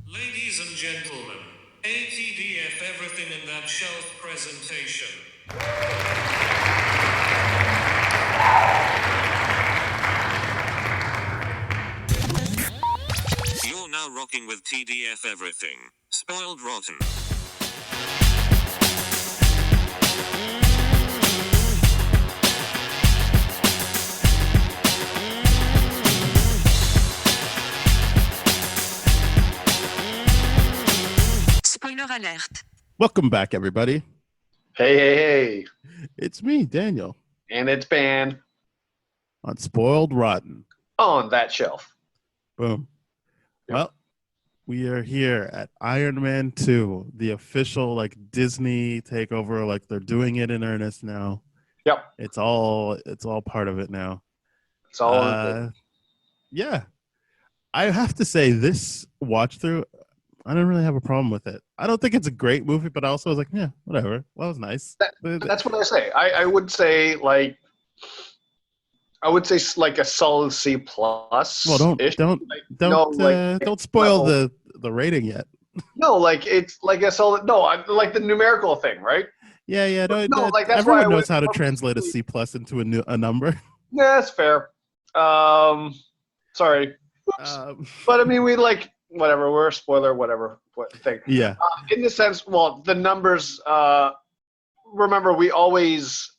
Ladies and gentlemen, ATDF Everything in That Shelf presentation. You're now rocking with TDF Everything. Spoiled Rotten. Spoiler alert. Welcome back, everybody. Hey. It's me, Daniel, And it's banned on Spoiled Rotten. on that shelf. Boom. Yep. Well, we are here at Iron Man 2, the official Disney takeover. They're doing it in earnest now. Yep. It's all part of it now. It's all yeah. I have to say, this watch through, I don't really have a problem with it. I don't think it's a great movie, but I also was like, yeah, whatever. Well, it was nice. that's what I say. I would say like a solid C plus. Well, don't spoil no. the rating yet. No, it's like a solid. No, like the numerical thing, right? Yeah. No, that's everyone why knows how to translate a C plus into a number. Yeah, that's fair. Sorry. But I mean, we whatever. We're a spoiler, whatever thing. Yeah. In the sense, well, the numbers. Remember, we always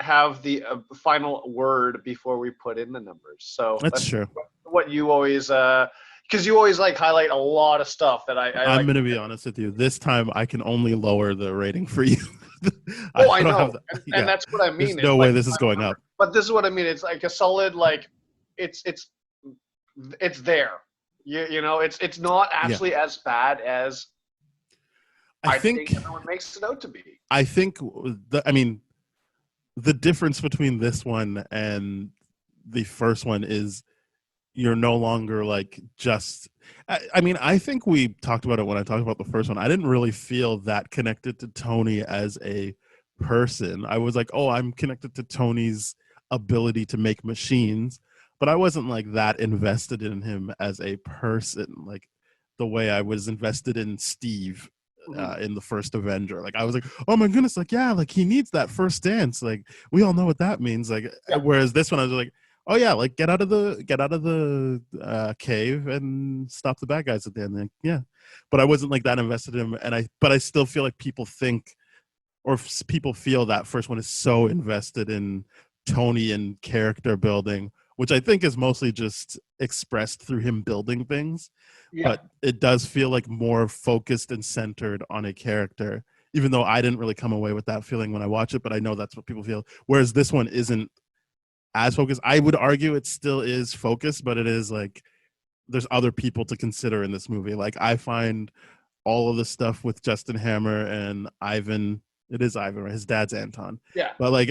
have the final word before we put in the numbers. So that's true. What you always, because you always highlight a lot of stuff that I'm going to be honest with you. This time, I can only lower the rating for you. I know, and that's what I mean. There's no way this is going up. But this is what I mean. It's like a solid, it's there. You know, it's not actually as bad as I think everyone makes it out to be. I think the difference between this one and the first one is you're no longer just. I think we talked about it when I talked about the first one. I didn't really feel that connected to Tony as a person. I was like, oh, I'm connected to Tony's ability to make machines, but I wasn't that invested in him as a person, the way I was invested in Steve in the first Avenger. I was like, oh my goodness, he needs that first dance. We all know what that means. Whereas this one, I was like, oh yeah, get out of the cave and stop the bad guys at the end. Yeah, but I wasn't that invested in him, but I still feel like people think, or people feel that first one is so invested in Tony and character building, which I think is mostly just expressed through him building things. Yeah. But it does feel more focused and centered on a character, even though I didn't really come away with that feeling when I watch it, but I know that's what people feel. Whereas this one isn't as focused. I would argue it still is focused, but it is there's other people to consider in this movie. I find all of the stuff with Justin Hammer and Ivan. It is Ivan, right? His dad's Anton. Yeah. But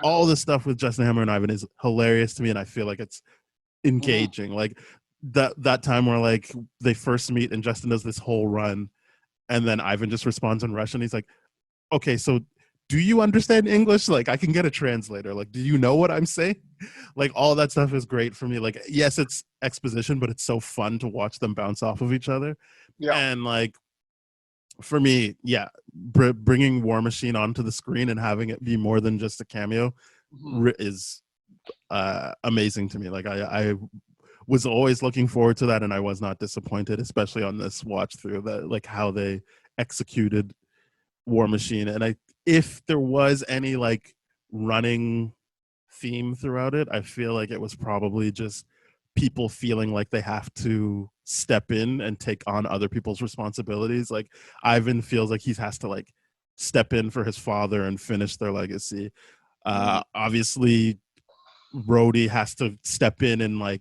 all the stuff with Justin Hammer and Ivan is hilarious to me, and I feel like it's engaging. That time where they first meet and Justin does this whole run, and then Ivan just responds in Russian. He's like, "Okay, so do you understand English? I can get a translator. Do you know what I'm saying?" All that stuff is great for me. Yes, it's exposition, but it's so fun to watch them bounce off of each other. Yeah. And for me, yeah, bringing War Machine onto the screen and having it be more than just a cameo is amazing to me. I was always looking forward to that, and I was not disappointed, especially on this watch through that, how they executed War Machine. And if there was any running theme throughout it, I feel like it was probably just people feeling like they have to step in and take on other people's responsibilities. Ivan feels like he has to step in for his father and finish their legacy. Obviously Rhodey has to step in and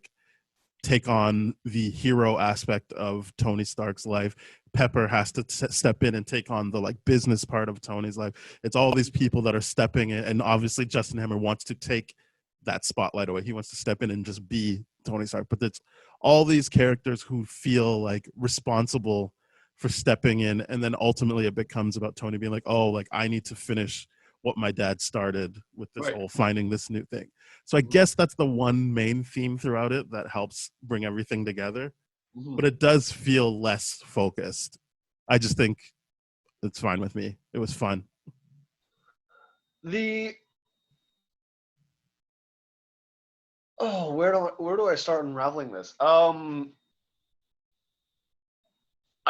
take on the hero aspect of Tony Stark's life. Pepper has to step in and take on the business part of Tony's life. It's all these people that are stepping in, and obviously Justin Hammer wants to take that spotlight away. He wants to step in and just be Tony Stark, but it's all these characters who feel responsible for stepping in, and then ultimately it becomes about Tony being I need to finish what my dad started with this whole finding this new thing. So I guess that's the one main theme throughout it that helps bring everything together. Mhm. but it does feel less focused. I just think it's fine with me. It was fun. The where do I start unraveling this? I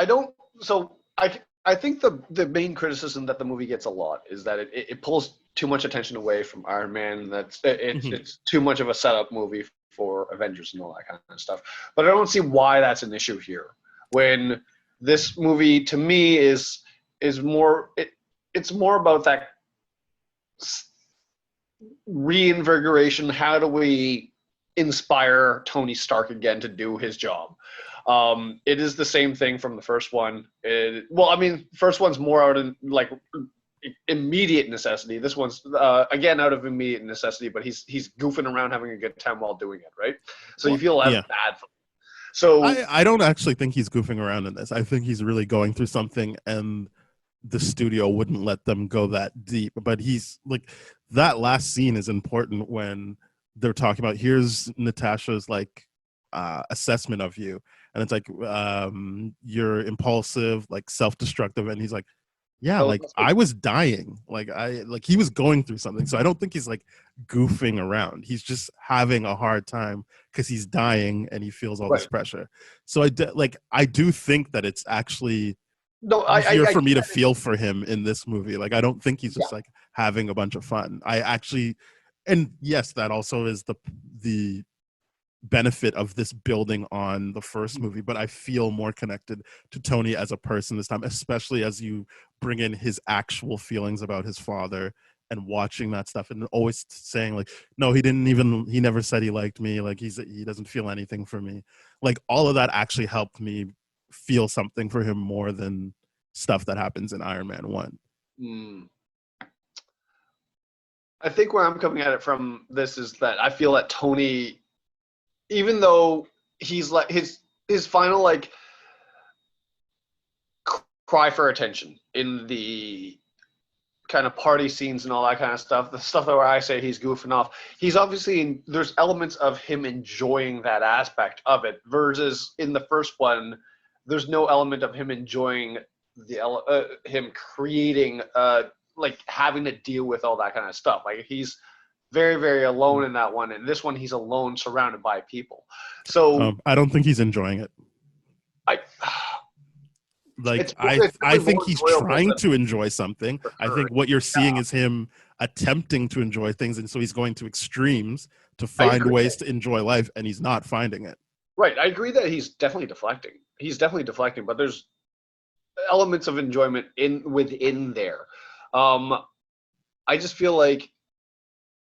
don't. So I think the main criticism that the movie gets a lot is that it pulls too much attention away from Iron Man. That's Mhm. it's too much of a setup movie for Avengers and all that kind of stuff. But I don't see why that's an issue here. When this movie to me is more it's more about that reinvigoration. How do we inspire Tony Stark again to do his job? It is the same thing from the first one. Well, I mean, first one's more out of like immediate necessity. This one's again out of immediate necessity, but he's goofing around, having a good time while doing it, right? So you Well, feel less yeah. bad for him. So I don't actually think he's goofing around in this. I think he's really going through something, and the studio wouldn't let them go that deep. But he's like, that last scene is important when they're talking about, here's Natasha's like assessment of you, and it's like, you're impulsive, like self-destructive, and he's like, yeah, like I was dying, like he was going through something. So I don't think he's like goofing around. He's just having a hard time because he's dying and he feels all this right. pressure. So I do think that it's actually No, easier I for me to feel for him in this movie. Like I don't think he's yeah. just like having a bunch of fun. I actually, and yes, that also is the benefit of this building on the first movie, but I feel more connected to Tony as a person this time, especially as you bring in his actual feelings about his father and watching that stuff and always saying like, no, he never said he liked me, like he doesn't feel anything for me. Like all of that actually helped me feel something for him more than stuff that happens in Iron Man 1. I think where I'm coming at it from this is that I feel that Tony, even though he's like his final like cry for attention in the kind of party scenes and all that kind of stuff, the stuff where I say he's goofing off, he's obviously there's elements of him enjoying that aspect of it, versus in the first one there's no element of him enjoying him creating like having to deal with all that kind of stuff. Like he's very, very alone in that one, and this one he's alone, surrounded by people. So I don't think he's enjoying it. I I think he's trying to enjoy something. Sure. I think what you're seeing is him attempting to enjoy things, and so he's going to extremes to find ways to enjoy life, and he's not finding it. Right, I agree that he's definitely deflecting. He's definitely deflecting, but there's elements of enjoyment within there. I just feel like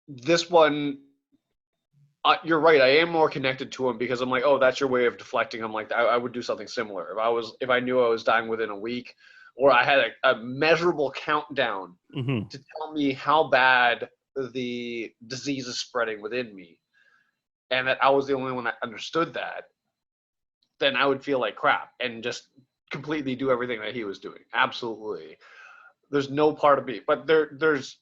this one, you're right. I am more connected to him because I'm like, oh, that's your way of deflecting. I'm like, I would do something similar if I knew I was dying within a week, or I had a measurable countdown to tell me how bad the disease is spreading within me, and that I was the only one that understood that. Then I would feel like crap and just completely do everything that he was doing. Absolutely, there's no part of me, but there's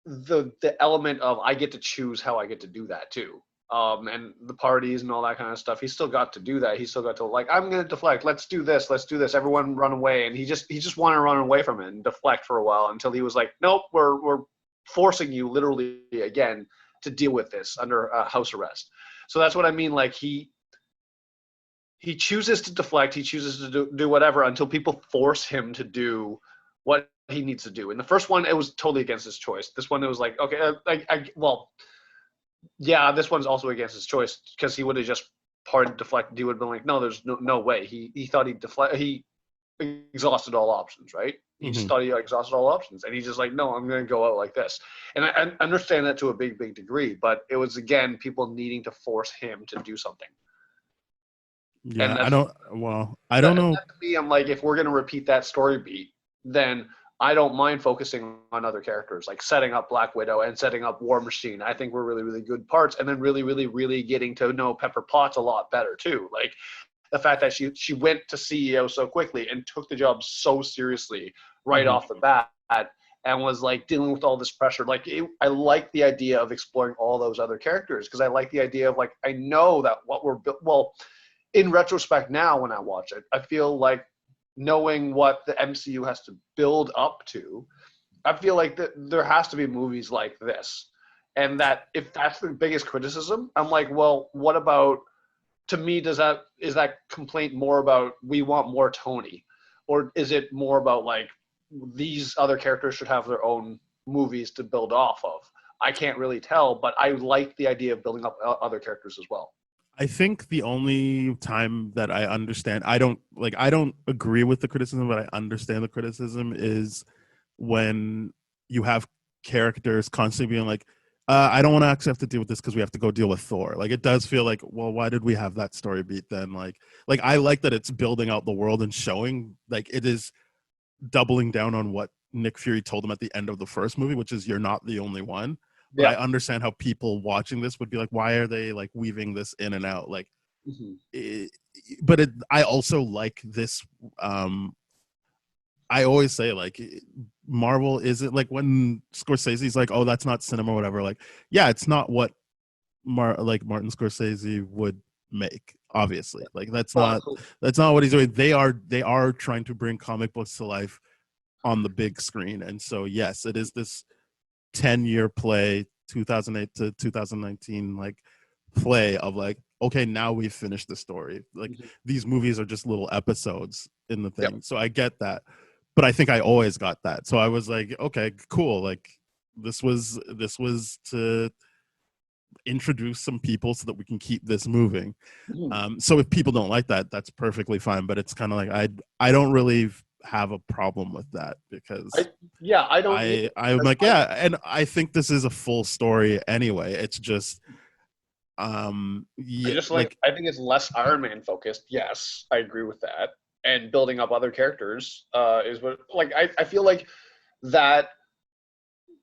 the element of I get to choose how I get to do that too. And the parties and all that kind of stuff. He still got to do that. He still got to like, I'm gonna deflect. Let's do this. Let's do this. Everyone run away. And he just wanted to run away from it and deflect for a while until he was like, nope, we're forcing you literally again to deal with this under house arrest. So that's what I mean. Like he chooses to deflect. He chooses to do whatever until people force him to do what he needs to do. In the first one, it was totally against his choice. This one, it was like, okay, yeah, this one's also against his choice because he would have just pardoned, deflected. He would have been like, no, there's no way. He thought he'd deflect. He exhausted all options, right? He just thought he exhausted all options, and he's just like, no, I'm going to go out like this. And I understand that to a big degree, but it was again people needing to force him to do something. Yeah, I don't know. To me, I'm like, if we're going to repeat that story beat, then I don't mind focusing on other characters, like setting up Black Widow and setting up War Machine. I think we're really, really good parts, and then really, really, really getting to know Pepper Potts a lot better too. Like the fact that she went to CEO so quickly and took the job so seriously right off the bat, and was like dealing with all this pressure. Like I like the idea of exploring all those other characters because I like the idea of like I know that what we're in retrospect now when I watch it, I feel like knowing what the MCU has to build up to, I feel like there has to be movies like this. And that if that's the biggest criticism, I'm like, well, what about, to me, is that complaint more about we want more Tony? Or is it more about like these other characters should have their own movies to build off of? I can't really tell, but I like the idea of building up other characters as well. I think the only time that I understand, I don't agree with the criticism, but I understand the criticism is when you have characters constantly being like, I don't want to actually have to deal with this because we have to go deal with Thor. Like, it does feel like, well, why did we have that story beat then? Like I like that it's building out the world and showing, like, it is doubling down on what Nick Fury told him at the end of the first movie, which is you're not the only one. But Yeah. I understand how people watching this would be like, why are they like weaving this in and out? Like, I also like this. I always say, like, Marvel isn't like when Scorsese's like, oh, that's not cinema or whatever. Like, yeah, it's not what Martin Scorsese would make. Obviously, like that's not what he's doing. They are trying to bring comic books to life on the big screen, and so yes, it is this 10-year play, 2008 to 2019, like play of like, okay, now we've finished the story. Like these movies are just little episodes in the thing. So I get that. But I think I always got that. So I was like, okay, cool. Like this was to introduce some people so that we can keep this moving. So if people don't like that, that's perfectly fine. But it's kind of like I don't really have a problem with that because I'm like, yeah, and I think this is a full story anyway. It's just I think it's less Iron Man focused. Yes, I agree with that. And building up other characters is what, like, I feel like that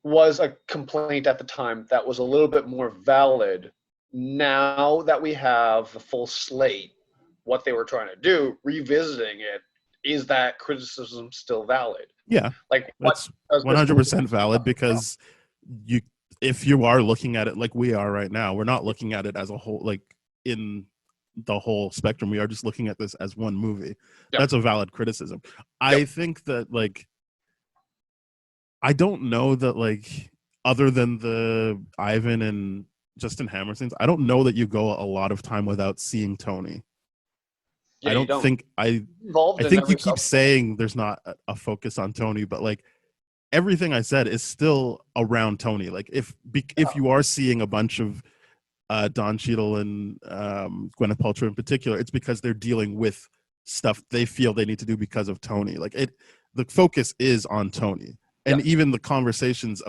was a complaint at the time that was a little bit more valid. Now that we have the full slate, what they were trying to do, revisiting it, is that criticism still valid? Yeah, like that's 100% valid because if you are looking at it like we are right now, we're not looking at it as a whole, like in the whole spectrum. We are just looking at this as one movie. That's a valid criticism. I think that, like, I don't know that, like, other than the Ivan and Justin Hammer scenes, I don't know that you go a lot of time without seeing Tony. I don't think I think you keep saying there's not a focus on Tony, but like everything I said is still around Tony. Like if you are seeing a bunch of Don Cheadle and Gwyneth Paltrow in particular, it's because they're dealing with stuff they feel they need to do because of Tony. Like the focus is on Tony, and even the conversations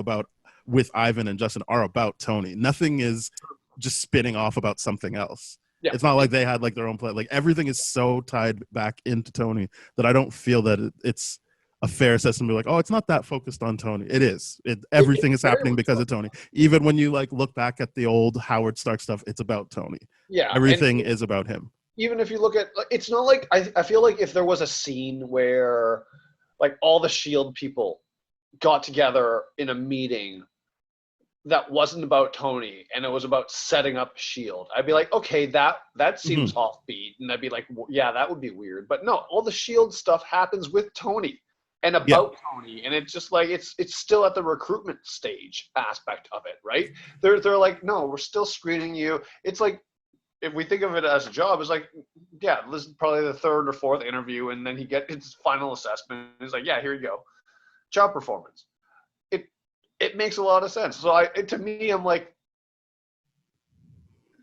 with Ivan and Justin are about Tony. Nothing is just spinning off about something else. It's not like they had like their own play. Like everything is so tied back into Tony that I don't feel that it's a fair assessment to be like, oh, it's not that focused on Tony. It is. Everything is happening because of Tony. Even when you like look back at the old Howard Stark stuff, it's about Tony. Yeah, everything is about him. Even if you look at, it's not like I feel like if there was a scene where like all the SHIELD people got together in a meeting that wasn't about Tony and it was about setting up SHIELD, I'd be like, okay, that seems offbeat, and I'd be like, yeah, that would be weird. But no, all the SHIELD stuff happens with Tony and about Tony, and it's just like it's still at the recruitment stage aspect of it, right? They're like, no, we're still screening you. It's like, if we think of it as a job, it's like, yeah, this is probably the third or fourth interview, and then he gets his final assessment. He's like, yeah, here you go, job performance. It makes a lot of sense. So to me, I'm like,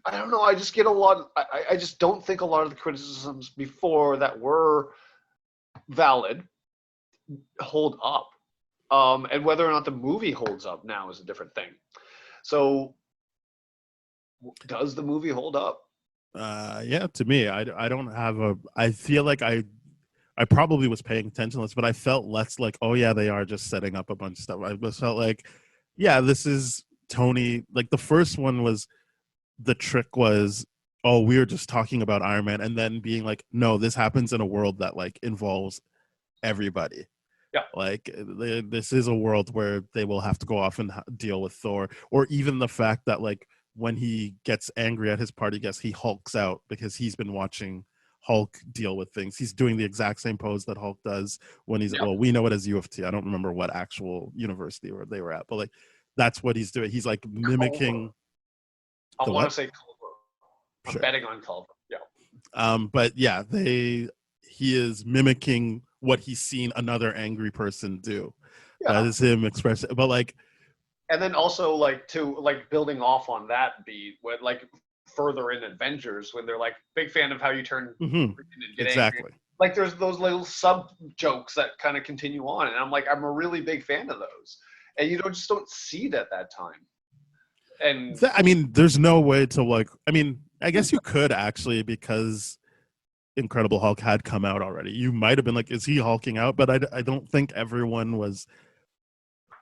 I don't know. I just get a lot. I just don't think a lot of the criticisms before that were valid hold up. And whether or not the movie holds up now is a different thing. So does the movie hold up? Yeah, to me, I don't have I feel like I probably was paying attention less, but I felt less like, oh yeah, they are just setting up a bunch of stuff. I just felt like, yeah, this is Tony. Like the first one was, the trick was, oh, we were just talking about Iron Man, and then being like, no, this happens in a world that like involves everybody. Yeah. Like this is a world where they will have to go off and deal with Thor, or even the fact that like when he gets angry at his party guests, he hulks out because he's been watching Hulk deal with things. He's doing the exact same pose that Hulk does when he's well, we know it as U of T. I don't remember what actual university or they were at, but like that's what he's doing. He's like mimicking. I want to say Culver. I'm Sure. betting on Culver. Yeah. But yeah, he is mimicking what he's seen another angry person do. Yeah. That is him expressing, but like, and then also building off on that beat with like further in Avengers when they're like big fan of how you turn and get exactly angry. Like there's those little sub jokes that kind of continue on, and I'm a really big fan of those, and you just don't see it at that time. And I mean, there's no way to like. I mean, I guess you could actually, because Incredible Hulk had come out already. You might have been like, is he hulking out? But I don't think everyone was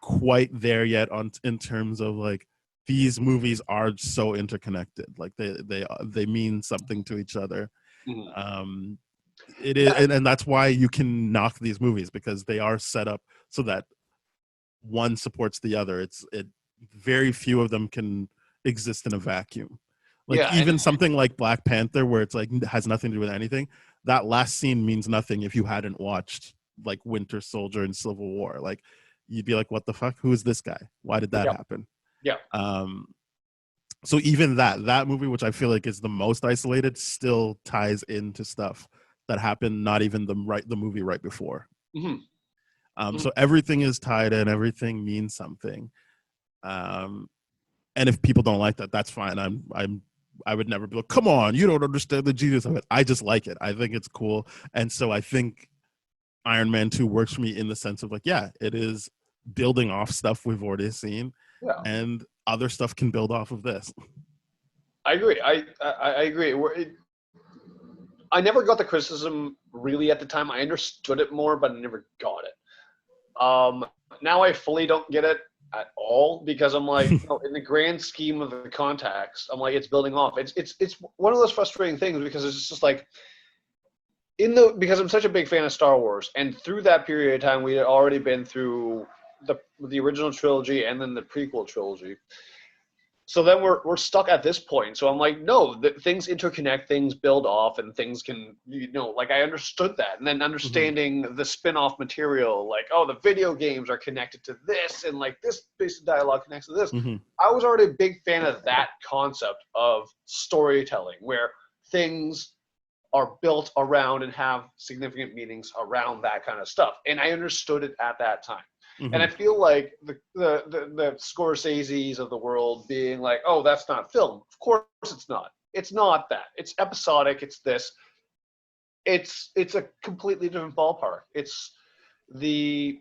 quite there yet in terms of like these movies are so interconnected. Like they mean something to each other. It is, and that's why you can knock these movies, because they are set up so that one supports the other. Very few of them can exist in a vacuum. Like even something like Black Panther, where it's like has nothing to do with anything. That last scene means nothing if you hadn't watched like Winter Soldier and Civil War. Like you'd be like, what the fuck? Who is this guy? Why did that happen? Yeah. So even that movie, which I feel like is the most isolated, still ties into stuff that happened not even the movie right before. So everything is tied in, everything means something. And if people don't like that, that's fine. I would never be like, come on, you don't understand the genius of it. I just like it. I think it's cool. And so I think Iron Man 2 works for me in the sense of like, yeah, it is building off stuff we've already seen, and other stuff can build off of this. I agree. I agree. I never got the criticism really at the time. I understood it more, but I never got it. Now I fully don't get it at all, because I'm like, in the grand scheme of the context, I'm like, it's building off. It's one of those frustrating things, because it's just like because I'm such a big fan of Star Wars, and through that period of time, we had already been through the original trilogy and then the prequel trilogy. So then we're stuck at this point. So I'm like, no, things interconnect, things build off, and things can, like I understood that. And then understanding the spin-off material, like, oh, the video games are connected to this, and like this piece of dialogue connects to this. I was already a big fan of that concept of storytelling, where things are built around and have significant meanings around that kind of stuff. And I understood it at that time. And I feel like the Scorseses of the world being like, oh, that's not film. Of course it's not. It's not that. It's episodic. It's this. It's a completely different ballpark. It's I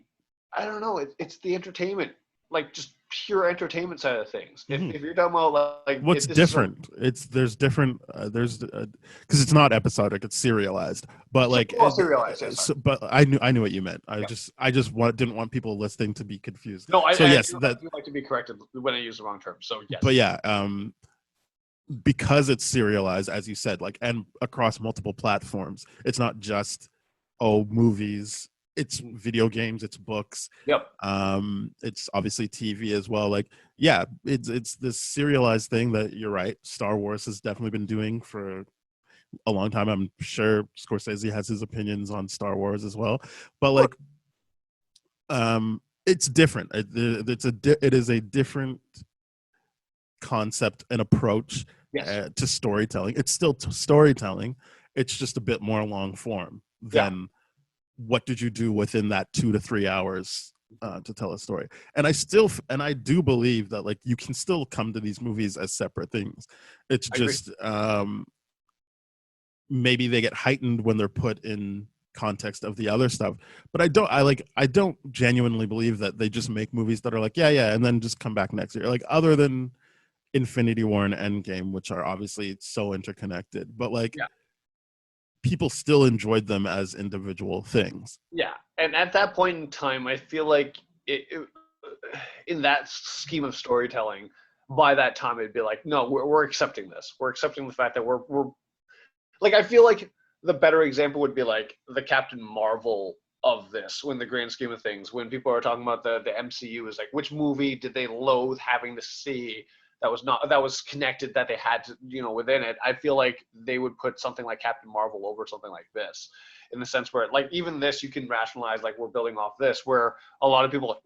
don't know. It's the entertainment, like just pure entertainment side of things. If you're talking about like what's different, there's different because it's not episodic, it's serialized, but like serialized. Yes, so, but I knew what you meant. I just didn't want people listening to be confused. No, I do like to be corrected when I use the wrong term. So yes, but yeah, because it's serialized, as you said, like, and across multiple platforms, it's not just movies. It's video games, it's books. Yep. It's obviously TV as well. Like, yeah, it's this serialized thing that you're right. Star Wars has definitely been doing for a long time. I'm sure Scorsese has his opinions on Star Wars as well. But like, it's different. It is a different concept and approach to storytelling. It's still storytelling. It's just a bit more long form than. What did you do within that 2 to 3 hours to tell a story? And I do believe that like you can still come to these movies as separate things. It's just maybe they get heightened when they're put in context of the other stuff. But I don't genuinely believe that they just make movies that are like yeah and then just come back next year. Like other than Infinity War and Endgame, which are obviously so interconnected, but like. Yeah. People still enjoyed them as individual things. Yeah, and at that point in time, I feel like in that scheme of storytelling, by that time it'd be like, no, we're accepting this. We're accepting the fact that we're like, I feel like the better example would be like the Captain Marvel of this, when the grand scheme of things, when people are talking about the MCU is like, which movie did they loathe having to see that was connected, that they had to, within it. I feel like they would put something like Captain Marvel over something like this, in the sense where, like, even this you can rationalize, like, we're building off this, where a lot of people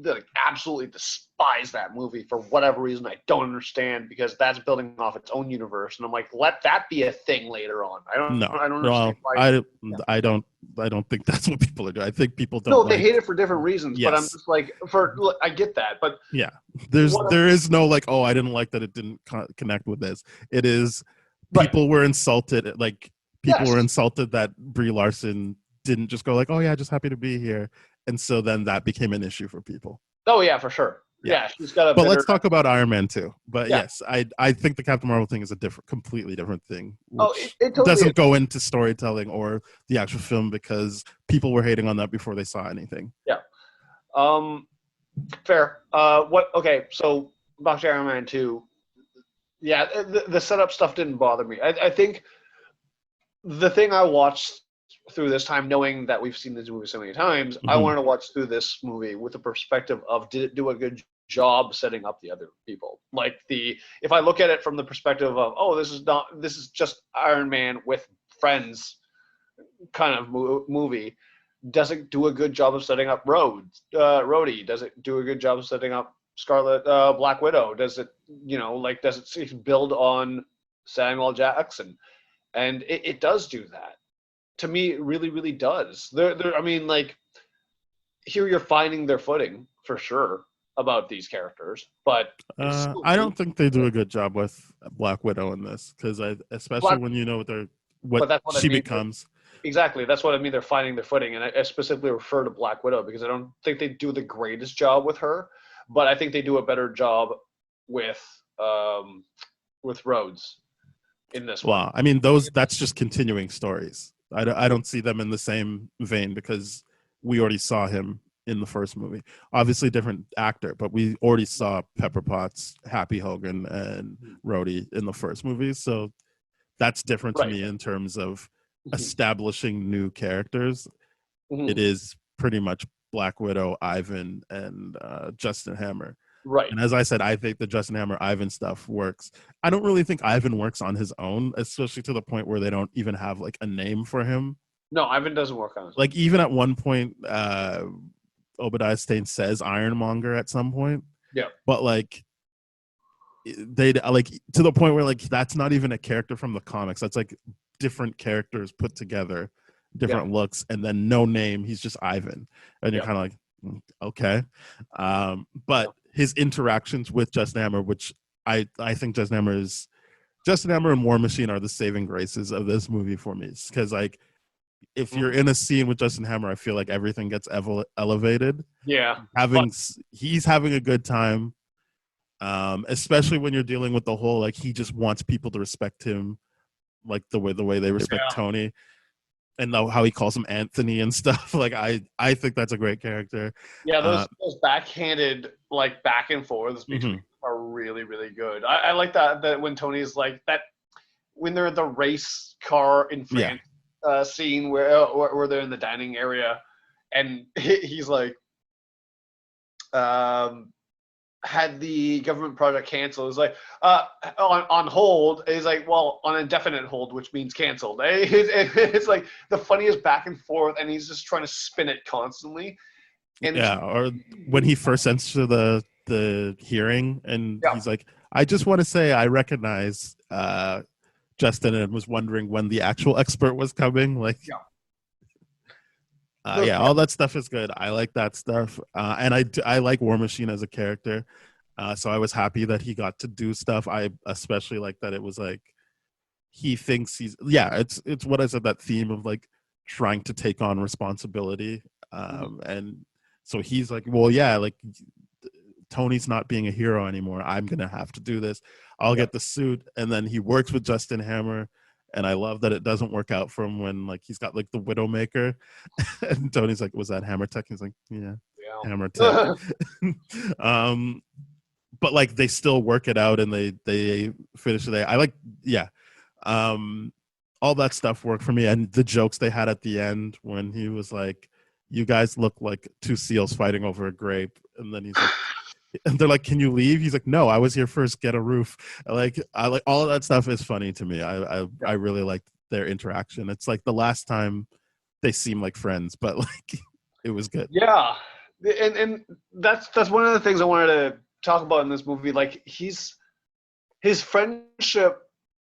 that absolutely despise that movie for whatever reason I don't understand, because that's building off its own universe, and I'm like, let that be a thing later on. I don't understand why. I don't think that's what people are doing. I think people don't. No, they hate it for different reasons. Yes. But I'm just like, I get that, but yeah, there is no like, oh, I didn't like that it didn't connect with this. It is people were insulted, like people were insulted that Brie Larson didn't just go like, oh yeah, just happy to be here. And so then that became an issue for people. Oh yeah, for sure. Yeah, she's got a. But let's talk about Iron Man 2. But yes, I think the Captain Marvel thing is a completely different thing. It totally doesn't go into storytelling or the actual film, because people were hating on that before they saw anything. Yeah. Fair. Okay, so back to Iron Man 2. Yeah, the setup stuff didn't bother me. I think the thing I watched through this time, knowing that we've seen this movie so many times, I wanted to watch through this movie with the perspective of, did it do a good job setting up the other people? Like, if I look at it from the perspective of, oh, this is just Iron Man with friends kind of movie, does it do a good job of setting up Rhodey? Does it do a good job of setting up Black Widow? Does it, does it build on Samuel Jackson? And it does do that. To me, it really, really does. I mean, like, here you're finding their footing for sure about these characters, but I don't think they do a good job with Black Widow in this, because especially when you know what she becomes. Exactly, that's what I mean. They're finding their footing, and I specifically refer to Black Widow because I don't think they do the greatest job with her, but I think they do a better job with Rhodes in this one. Well, I mean, that's just continuing stories. I don't see them in the same vein, because we already saw him in the first movie. Obviously, different actor, but we already saw Pepper Potts, Happy Hogan, and Rhodey in the first movie. So that's different to me in terms of establishing new characters. It is pretty much Black Widow, Ivan, and Justin Hammer. Right. And as I said, I think the Justin Hammer Ivan stuff works. I don't really think Ivan works on his own, especially to the point where they don't even have like a name for him. No, Ivan doesn't work on his own. Like, even at one point, Obadiah Stane says Ironmonger at some point. Yeah. But like, they like to the point where like that's not even a character from the comics. That's like different characters put together, different looks, and then no name. He's just Ivan, and you're kind of like, okay. But his interactions with Justin Hammer, which I think Justin Hammer and War Machine are the saving graces of this movie for me, because like, if you're in a scene with Justin Hammer, I feel like everything gets elevated. Yeah, he's having a good time, especially when you're dealing with the whole like, he just wants people to respect him, like the way they respect Tony, and how he calls him Anthony and stuff. Like, I think that's a great character. Yeah, those backhanded, like, back and forths between are really, really good. I like that when Tony's like that, when they're in the race car in France scene where they're in the dining area, and he's like, had the government project canceled. It's like, on hold. He's like, well, on indefinite hold, which means canceled. It's like the funniest back and forth, and he's just trying to spin it constantly. And or when he first enters the hearing, and he's like, I just want to say I recognize Justin, and was wondering when the actual expert was coming. Like, all that stuff is good. I like that stuff, and I like War Machine as a character. So I was happy that he got to do stuff. I especially like that it was like, he thinks it's what I said, that theme of like trying to take on responsibility, and so he's like, well, yeah, like Tony's not being a hero anymore. I'm gonna have to do this. I'll get the suit, and then he works with Justin Hammer. And I love that it doesn't work out for him when like he's got like the Widowmaker, and Tony's like, "Was that Hammer Tech?" He's like, "Yeah, Hammer Tech." But like they still work it out, and they finish it. I like, all that stuff worked for me, and the jokes they had at the end when he was like, "You guys look like two seals fighting over a grape," and then he's like, And they're like, "Can you leave?" He's like, "No, I was here first. Get a roof." I like all of that stuff is funny to me. I really like their interaction. It's like the last time they seem like friends, but like it was good. Yeah, and that's one of the things I wanted to talk about in this movie. Like his friendship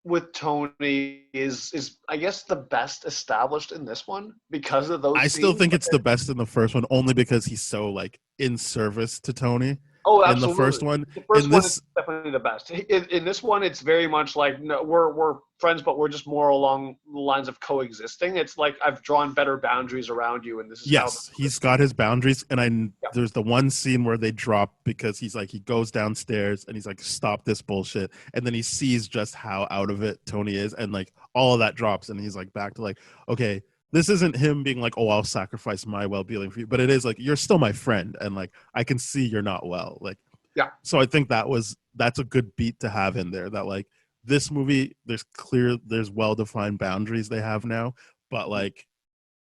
with Tony is I guess the best established in this one because of those. I still think it's the best in the first one, only because he's so like in service to Tony. Oh, In the absolutely. first one, The first in one this, is definitely the best. In this one, it's very much like no, we're friends, but we're just more along the lines of coexisting. It's like I've drawn better boundaries around you, and this is yes, he's got his boundaries. And Yeah. there's the one scene where they drop because he's like, he goes downstairs and he's like, "Stop this bullshit," and then he sees just how out of it Tony is, and like all of that drops, and he's like back to like, okay, this isn't him being like, "Oh, I'll sacrifice my well-being for you," but it is like, you're still my friend, and like I can see you're not well, like. Yeah. So I think that's a good beat to have in there. That like this movie, there's well-defined boundaries they have now, but like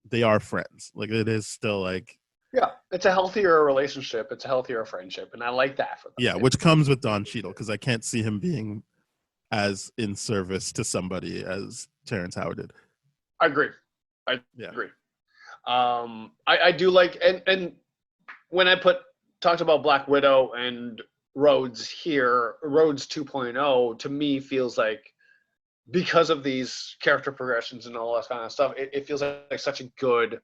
they are friends. Like it is still like, Yeah, it's a healthier relationship. It's a healthier friendship, and I like that for them. yeah, which comes with Don Cheadle, because I can't see him being as in service to somebody as Terrence Howard did. I agree. I Yeah. agree. I do like and when I talked about Black Widow and Rhodes here, Rhodes 2.0 to me feels like because of these character progressions and all that kind of stuff, it feels like such a good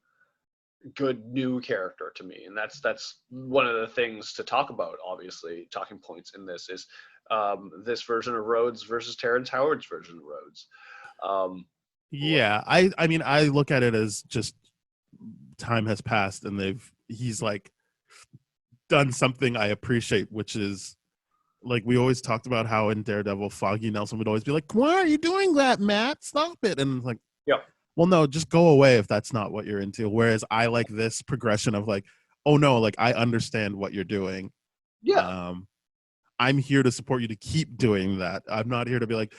new character to me, and that's one of the things to talk about. Obviously, talking points in this is this version of Rhodes versus Terrence Howard's version of Rhodes. Yeah, I mean, I look at it as just time has passed and he's like done something I appreciate, which is like we always talked about how in Daredevil, Foggy Nelson would always be like, "Why are you doing that, Matt? Stop it!" And it's like, Yep. Well, no, just go away if that's not what you're into. Whereas I like this progression of like, oh no, like I understand what you're doing. Yeah. I'm here to support you to keep doing that. I'm not here to be like,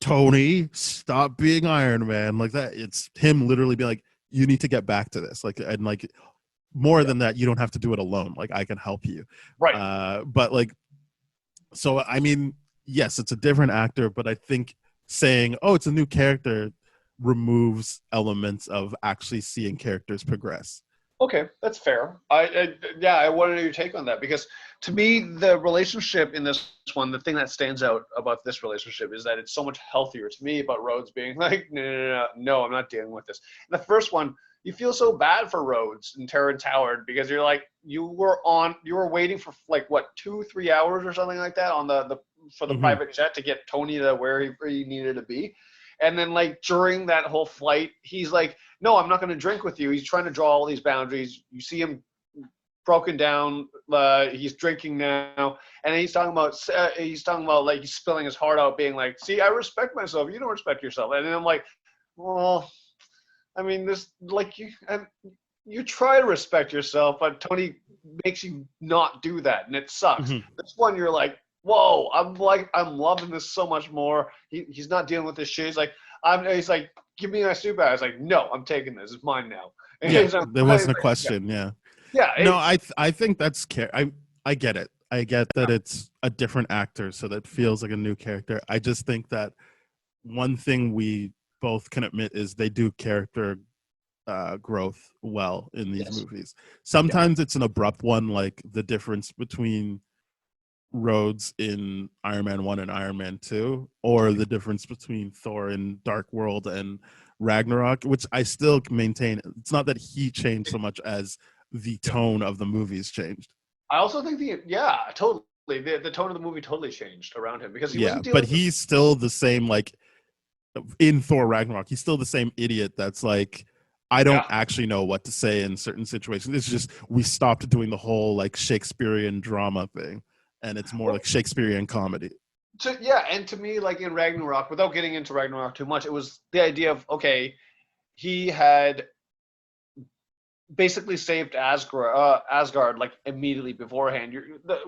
Tony, stop being Iron Man like that. It's him literally be like, you need to get back to this. Like, and like more than that, you don't have to do it alone. Like I can help you. Right. But like, so I mean, yes, it's a different actor, but I think saying, oh, it's a new character removes elements of actually seeing characters progress. Okay, that's fair. I wanted your take on that because to me, the relationship in this one, the thing that stands out about this relationship is that it's so much healthier to me about Rhodes being like, no, I'm not dealing with this. In the first one, you feel so bad for Rhodes and Terrence Howard because you're like, you were waiting for like what 2-3 hours or something like that on the private jet to get Tony to where he needed to be. And then, like, during that whole flight, he's like, no, I'm not going to drink with you. He's trying to draw all these boundaries. You see him broken down. He's drinking now. And he's talking about, like, he's spilling his heart out, being like, see, I respect myself. You don't respect yourself. And then I'm like, well, I mean, this, like, you try to respect yourself, but Tony makes you not do that. And it sucks. This one, you're like, whoa, I'm loving this so much more. He's not dealing with this shit. He's like, give me my suit back. I was like, no, I'm taking this. It's mine now. And yeah, there wasn't a question. Yeah. No, I think that's I get it. I get that it's a different actor, so that feels like a new character. I just think that one thing we both can admit is they do character growth well in these movies. Sometimes it's an abrupt one, like the difference between Rhodes in Iron Man 1 and Iron Man 2, or the difference between Thor in Dark World and Ragnarok, which I still maintain. It's not that he changed so much as the tone of the movies changed. I also think totally. The tone of the movie totally changed around him because he's still the same, like in Thor Ragnarok, he's still the same idiot that's like, I don't actually know what to say in certain situations. It's just we stopped doing the whole like Shakespearean drama thing. And it's more like Shakespearean comedy. And to me, like in Ragnarok, without getting into Ragnarok too much, it was the idea of, okay, he had basically saved Asgard like immediately beforehand.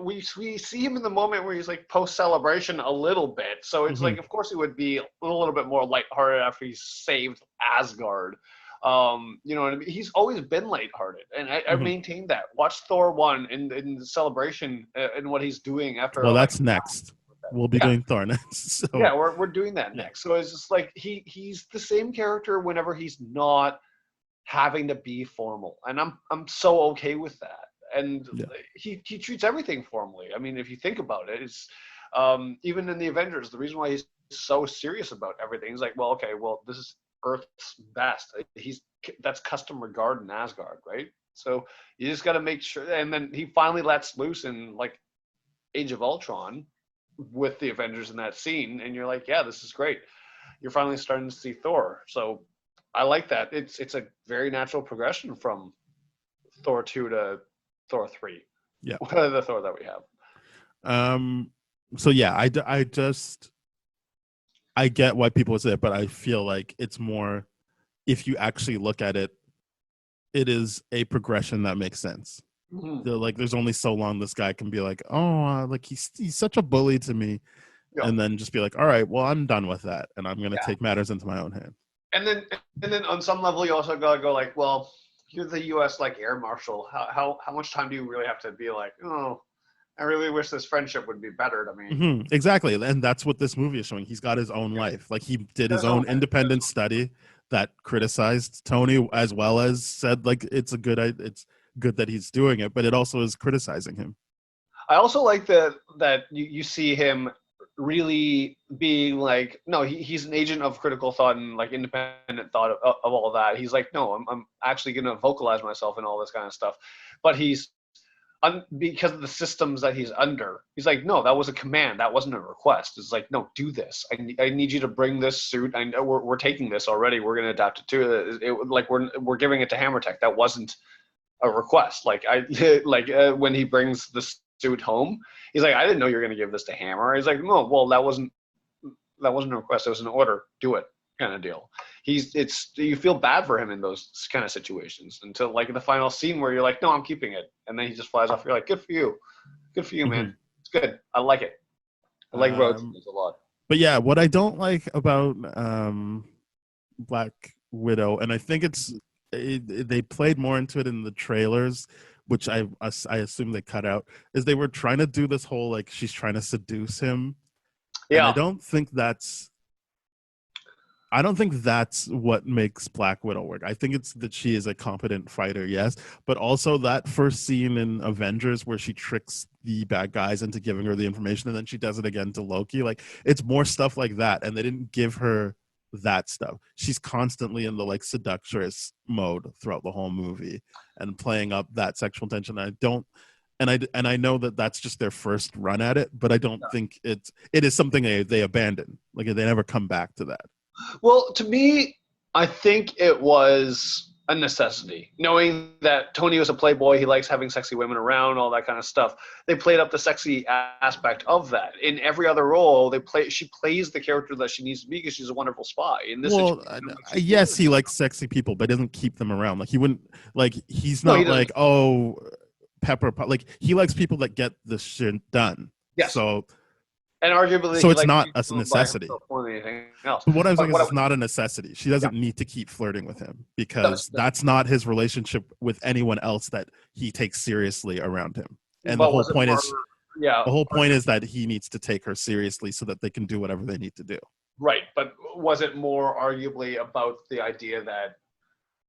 We see him in the moment where he's like post-celebration a little bit. So it's like, of course, he would be a little bit more lighthearted after he saved Asgard. You know what I mean? He's always been lighthearted, and I Mhm. maintain that. Watch Thor 1 in the celebration and what he's doing after. Well, Like, that's next. We'll be yeah, doing Thor next. So yeah, we're doing that yeah. next. So it's just like he's the same character whenever he's not having to be formal, and I'm so okay with that. And Yeah. he treats everything formally. I mean, if you think about it, it's even in the Avengers, the reason why he's so serious about everything is like, well, okay, well, this is Earth's best. That's custom regard in Asgard, right? So you just got to make sure. And then he finally lets loose in like Age of Ultron with the Avengers in that scene, and you're like, yeah, this is great. You're finally starting to see Thor. So I like that. It's a very natural progression from Thor 2 to Thor 3. Yeah. The Thor that we have. So yeah, I get why people would say it, but I feel like it's more, if you actually look at it, it is a progression that makes sense. Mhm. Like, there's only so long this guy can be like, oh, like he's such a bully to me, Yeah. and then just be like, all right, well, I'm done with that, and I'm gonna Yeah. take matters into my own hand. And then on some level, you also gotta go like, well, you're the U.S. like air marshal. How much time do you really have to be like, oh, I really wish this friendship would be better to me. Exactly, and that's what this movie is showing. He's got his own life. Like, he did his own independent study that criticized Tony, as well as said like it's good that he's doing it, but it also is criticizing him. I also like that you see him really being like, no, he's an agent of critical thought and like independent thought of all of that. He's like, no, I'm actually going to vocalize myself and all this kind of stuff. But he's because of the systems that he's under, he's like, no, that was a command. That wasn't a request. It's like, no, do this. I need you to bring this suit. I know we're taking this already. We're going to adapt it to it. Like we're giving it to Hammertech. That wasn't a request. Like when he brings the suit home, he's like, I didn't know you were going to give this to Hammer. He's like, no, well, that wasn't a request. It was an order. Do it, kind of deal. You feel bad for him in those kind of situations until like the final scene where you're like, no, I'm keeping it, and then he just flies off. You're like, good for you, man. It's good. I like it. I like Rhodes a lot. But yeah, what I don't like about Black Widow, and I think they played more into it in the trailers, which I assume they cut out, is they were trying to do this whole like she's trying to seduce him. Yeah, and I don't think that's what makes Black Widow work. I think it's that she is a competent fighter, yes, but also that first scene in Avengers where she tricks the bad guys into giving her the information, and then she does it again to Loki. Like, it's more stuff like that, and they didn't give her that stuff. She's constantly in the like seductress mode throughout the whole movie and playing up that sexual tension. And I know that that's just their first run at it, but I don't think it is something they abandon. Like, they never come back to that. Well, to me, I think it was a necessity. Knowing that Tony was a playboy, he likes having sexy women around, all that kind of stuff. They played up the sexy aspect of that. In every other role, she plays the character that she needs to be because she's a wonderful spy. In this situation, yes, he likes sexy people, but doesn't keep them around. Like, he wouldn't, like, he's not like, oh, Pepper, like, he likes people that get the shit done. Yes. So. And arguably, so it's not a necessity. Else. But what I'm saying is it's not a necessity. She doesn't need to keep flirting with him because that's not his relationship with anyone else that he takes seriously around him. And the whole point is that he needs to take her seriously so that they can do whatever they need to do. Right. But was it more arguably about the idea that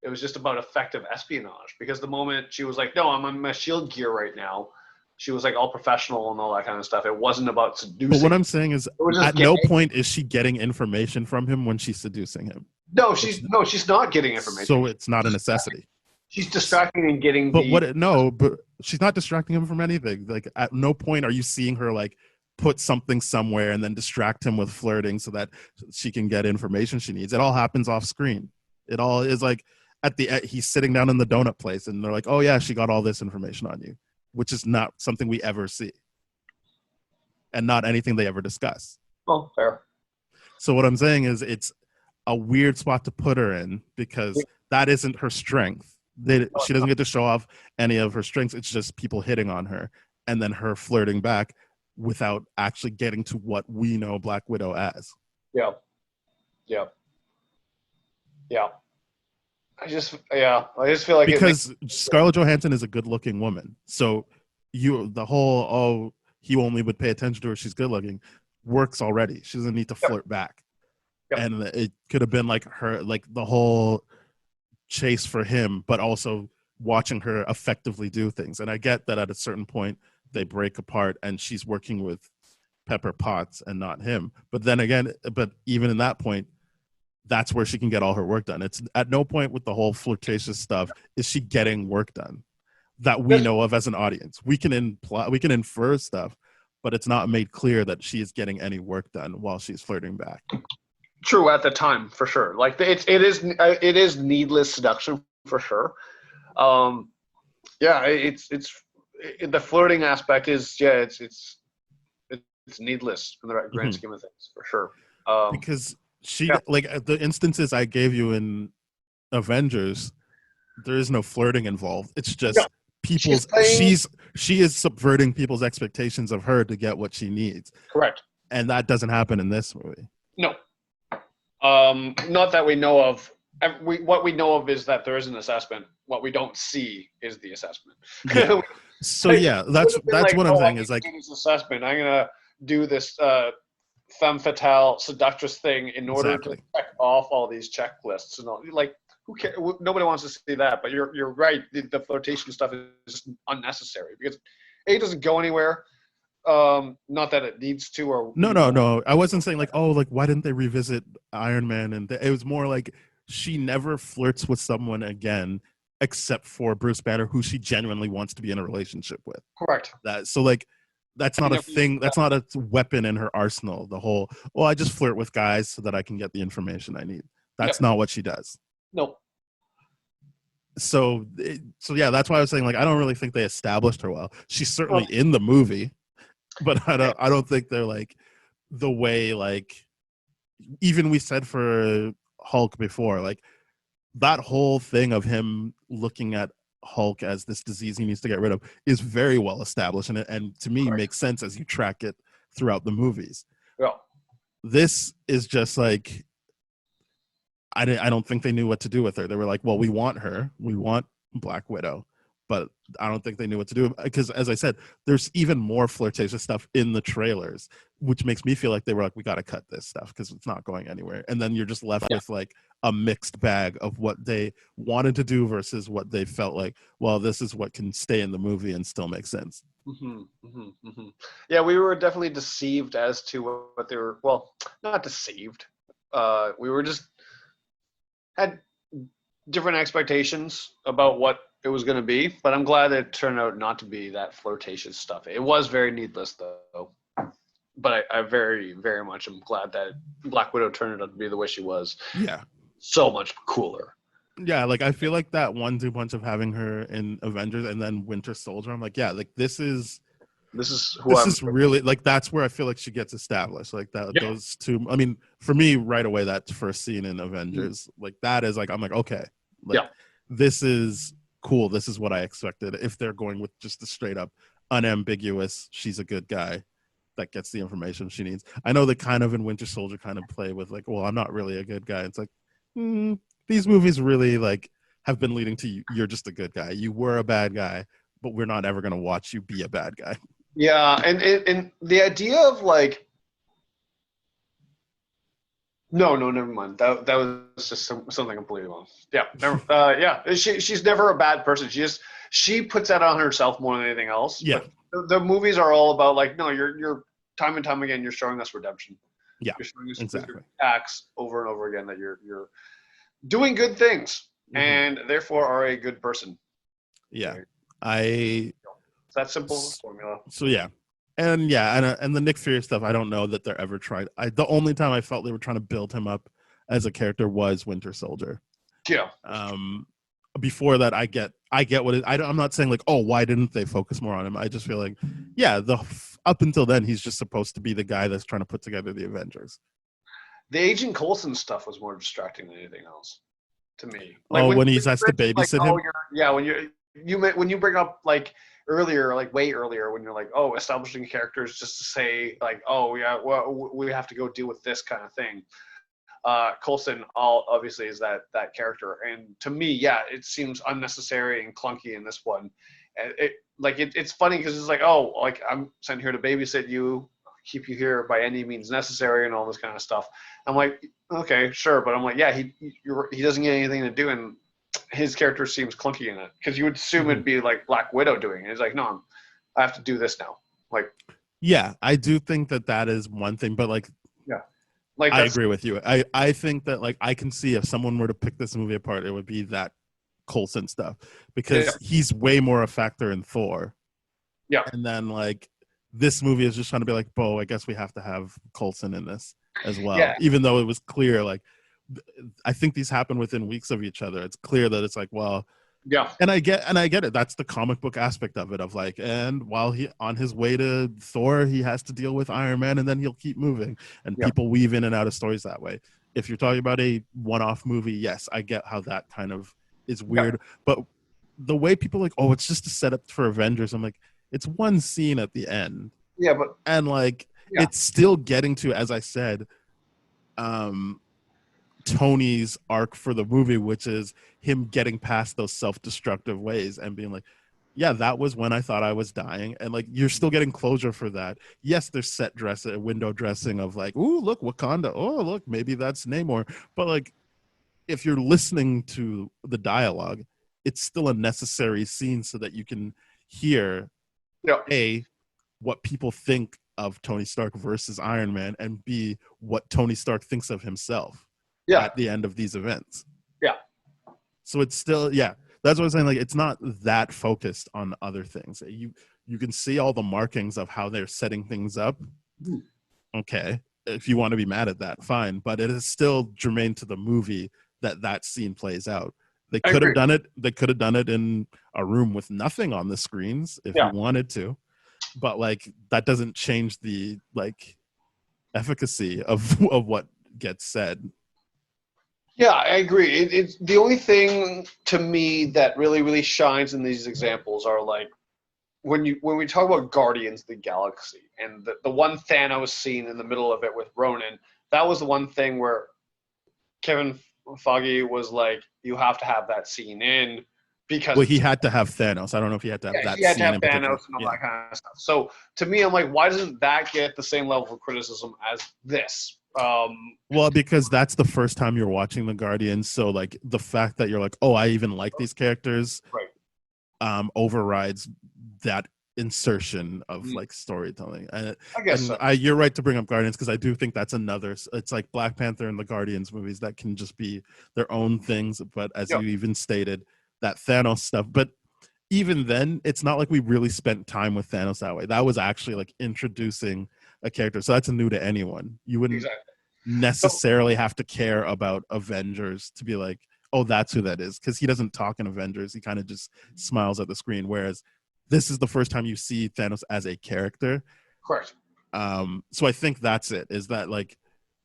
it was just about effective espionage? Because the moment she was like, no, I'm on my shield gear right now, she was like all professional and all that kind of stuff. It wasn't about seducing. But what I'm saying is, at no point is she getting information from him when she's seducing him. No, she's not getting information. So it's not a necessity. She's distracting and getting. But she's not distracting him from anything. Like, at no point are you seeing her like put something somewhere and then distract him with flirting so that she can get information she needs. It all happens off screen. It all is like at the end, he's sitting down in the donut place and they're like, oh yeah, she got all this information on you. Which is not something we ever see. And not anything they ever discuss. Oh, fair. So what I'm saying is it's a weird spot to put her in because that isn't her strength. She doesn't get to show off any of her strengths. It's just people hitting on her and then her flirting back without actually getting to what we know Black Widow as. Yeah. I just feel like because Scarlett Johansson is a good-looking woman. So the whole he only would pay attention to her, she's good-looking, works already. She doesn't need to flirt back. Yep. And it could have been like her, like the whole chase for him, but also watching her effectively do things. And I get that at a certain point they break apart and she's working with Pepper Potts and not him. But then again, even in that point, that's where she can get all her work done. It's at no point with the whole flirtatious stuff is she getting work done that we know of as an audience. We can infer stuff, but it's not made clear that she is getting any work done while she's flirting back. True, at the time, for sure. Like it is needless seduction for sure. It's the flirting aspect is it's needless in the grand scheme of things for sure. Because like the instances I gave you in Avengers, there is no flirting involved. It's just she is subverting people's expectations of her to get what she needs. Correct. And that doesn't happen in this movie. No. Not that we know of. What we know of is that there is an assessment. What we don't see is the assessment. Yeah. So yeah, that's like, what I'm saying is like this assessment. I'm gonna do this femme fatale seductress thing in order to check off all these checklists and all. Like, who cares? Nobody wants to see that. But you're right. The flirtation stuff is just unnecessary because it doesn't go anywhere. Not that it needs to, or no. I wasn't saying like, oh, like why didn't they revisit Iron Man? And it was more like she never flirts with someone again, except for Bruce Banner, who she genuinely wants to be in a relationship with. Correct. That's not a thing. That's not a weapon in her arsenal. The whole, I just flirt with guys so that I can get the information I need. That's not what she does. No. So yeah, that's why I was saying like I don't really think they established her well. She's certainly in the movie, but I don't think they're like the way like even we said for Hulk before, like that whole thing of him looking at Hulk as this disease he needs to get rid of is very well established, and to me makes sense as you track it throughout the movies. Yeah. This is just like I don't think they knew what to do with her. They were like, well, we want Black Widow, but I don't think they knew what to do because, as I said, there's even more flirtatious stuff in the trailers, which makes me feel like they were like, we got to cut this stuff because it's not going anywhere. And then you're just left with like a mixed bag of what they wanted to do versus what they felt like, well, this is what can stay in the movie and still make sense. Yeah, we were definitely deceived as to what they were. Well, not deceived. We were just had different expectations about what it was going to be, but I'm glad it turned out not to be that flirtatious stuff. It was very needless, though. But I very, very much am glad that Black Widow turned out to be the way she was. Yeah. So much cooler. Yeah, like I feel like that 1-2 punch of having her in Avengers and then Winter Soldier, I'm like, yeah, like this is really like that's where I feel like she gets established. Like that those two. I mean, for me, right away, that first scene in Avengers, like that is like I'm like, okay, like this is cool. This is what I expected. If they're going with just the straight up unambiguous, she's a good guy that gets the information she needs. I know they kind of in Winter Soldier kind of play with like, well, I'm not really a good guy. It's like these movies really like have been leading to you're just a good guy. You were a bad guy, but we're not ever going to watch you be a bad guy. Yeah, and the idea of like, no, never mind. That was just something completely wrong. Yeah, never. She's never a bad person. She puts that on herself more than anything else. Yeah, but the movies are all about like, no, you're time and time again, you're showing us redemption. Yeah, you're showing us exactly. Acts over and over again that you're doing good things and therefore are a good person. Yeah, It's that simple formula. So yeah, and the Nick Fury stuff, I don't know that they're ever tried. The only time I felt they were trying to build him up as a character was Winter Soldier. Yeah. Before that, I get what it. I'm not saying like, oh, why didn't they focus more on him? I just feel like, up until then, he's just supposed to be the guy that's trying to put together the Avengers. The Agent Coulson stuff was more distracting than anything else to me. Like when he has to babysit him. When you bring up like earlier, like way earlier, when you're like, oh, establishing characters just to say like, oh yeah, well, we have to go deal with this kind of thing. Coulson obviously is that character, and to me, yeah, it seems unnecessary and clunky in this one. And it's funny because it's like, oh, like I'm sent here to babysit you, keep you here by any means necessary, and all this kind of stuff. I'm like, okay, sure, but I'm like, yeah, he doesn't get anything to do, and his character seems clunky in it because you would assume it'd be like Black Widow doing it. It's like, no, I have to do this now. Like, yeah, I do think that is one thing, but like, yeah, like I agree with you. I think that like I can see if someone were to pick this movie apart, it would be that Coulson stuff because he's way more a factor in Thor. Yeah, and then like this movie is just trying to be like, Bo, I guess we have to have Coulson in this as well, even though it was clear like. I think these happen within weeks of each other. It's clear that it's like, well, yeah, and I get it. That's the comic book aspect of it, of like, and while he on his way to Thor, he has to deal with Iron Man, and then he'll keep moving, and people weave in and out of stories that way. If you're talking about a one-off movie, yes, I get how that kind of is weird, but the way people are like, oh, it's just a setup for Avengers. I'm like, it's one scene at the end, and like it's still getting to, as I said, Tony's arc for the movie, which is him getting past those self-destructive ways and being like, yeah, that was when I thought I was dying. And like, you're still getting closure for that. Yes, there's set dressing, window dressing of like, ooh, look, Wakanda. Oh, look, maybe that's Namor. But like, if you're listening to the dialogue, it's still a necessary scene so that you can hear A, what people think of Tony Stark versus Iron Man, and B, what Tony Stark thinks of himself. At the end of these events. Yeah. So it's still, that's what I'm saying. Like, it's not that focused on other things. You can see all the markings of how they're setting things up. Okay. If you want to be mad at that, fine. But it is still germane to the movie that scene plays out. They could have done it. They could have done it in a room with nothing on the screens if you wanted to. But like, that doesn't change the like efficacy of what gets said. Yeah, I agree. It's the only thing to me that really, really shines in these examples are like when we talk about Guardians of the Galaxy and the one Thanos scene in the middle of it with Ronan. That was the one thing where Kevin Feige was like, you have to have that scene in because he had to have Thanos. I don't know if he had to have that. He had to have Thanos and all that kind of stuff. So to me, I'm like, why doesn't that get the same level of criticism as this? Well, because that's the first time you're watching the Guardians, so like the fact that you're like, oh, I even like these characters, overrides that insertion of like storytelling. And I guess so. You're right to bring up Guardians because I do think that's another. It's like Black Panther and the Guardians movies that can just be their own things. But as you even stated, that Thanos stuff. But even then, it's not like we really spent time with Thanos that way. That was actually like introducing a character, so that's new to anyone. You wouldn't necessarily have to care about Avengers to be like, oh, that's who that is, because he doesn't talk in Avengers. He kind of just smiles at the screen, whereas this is the first time you see Thanos as a character. Correct. So I think that's it, is that like,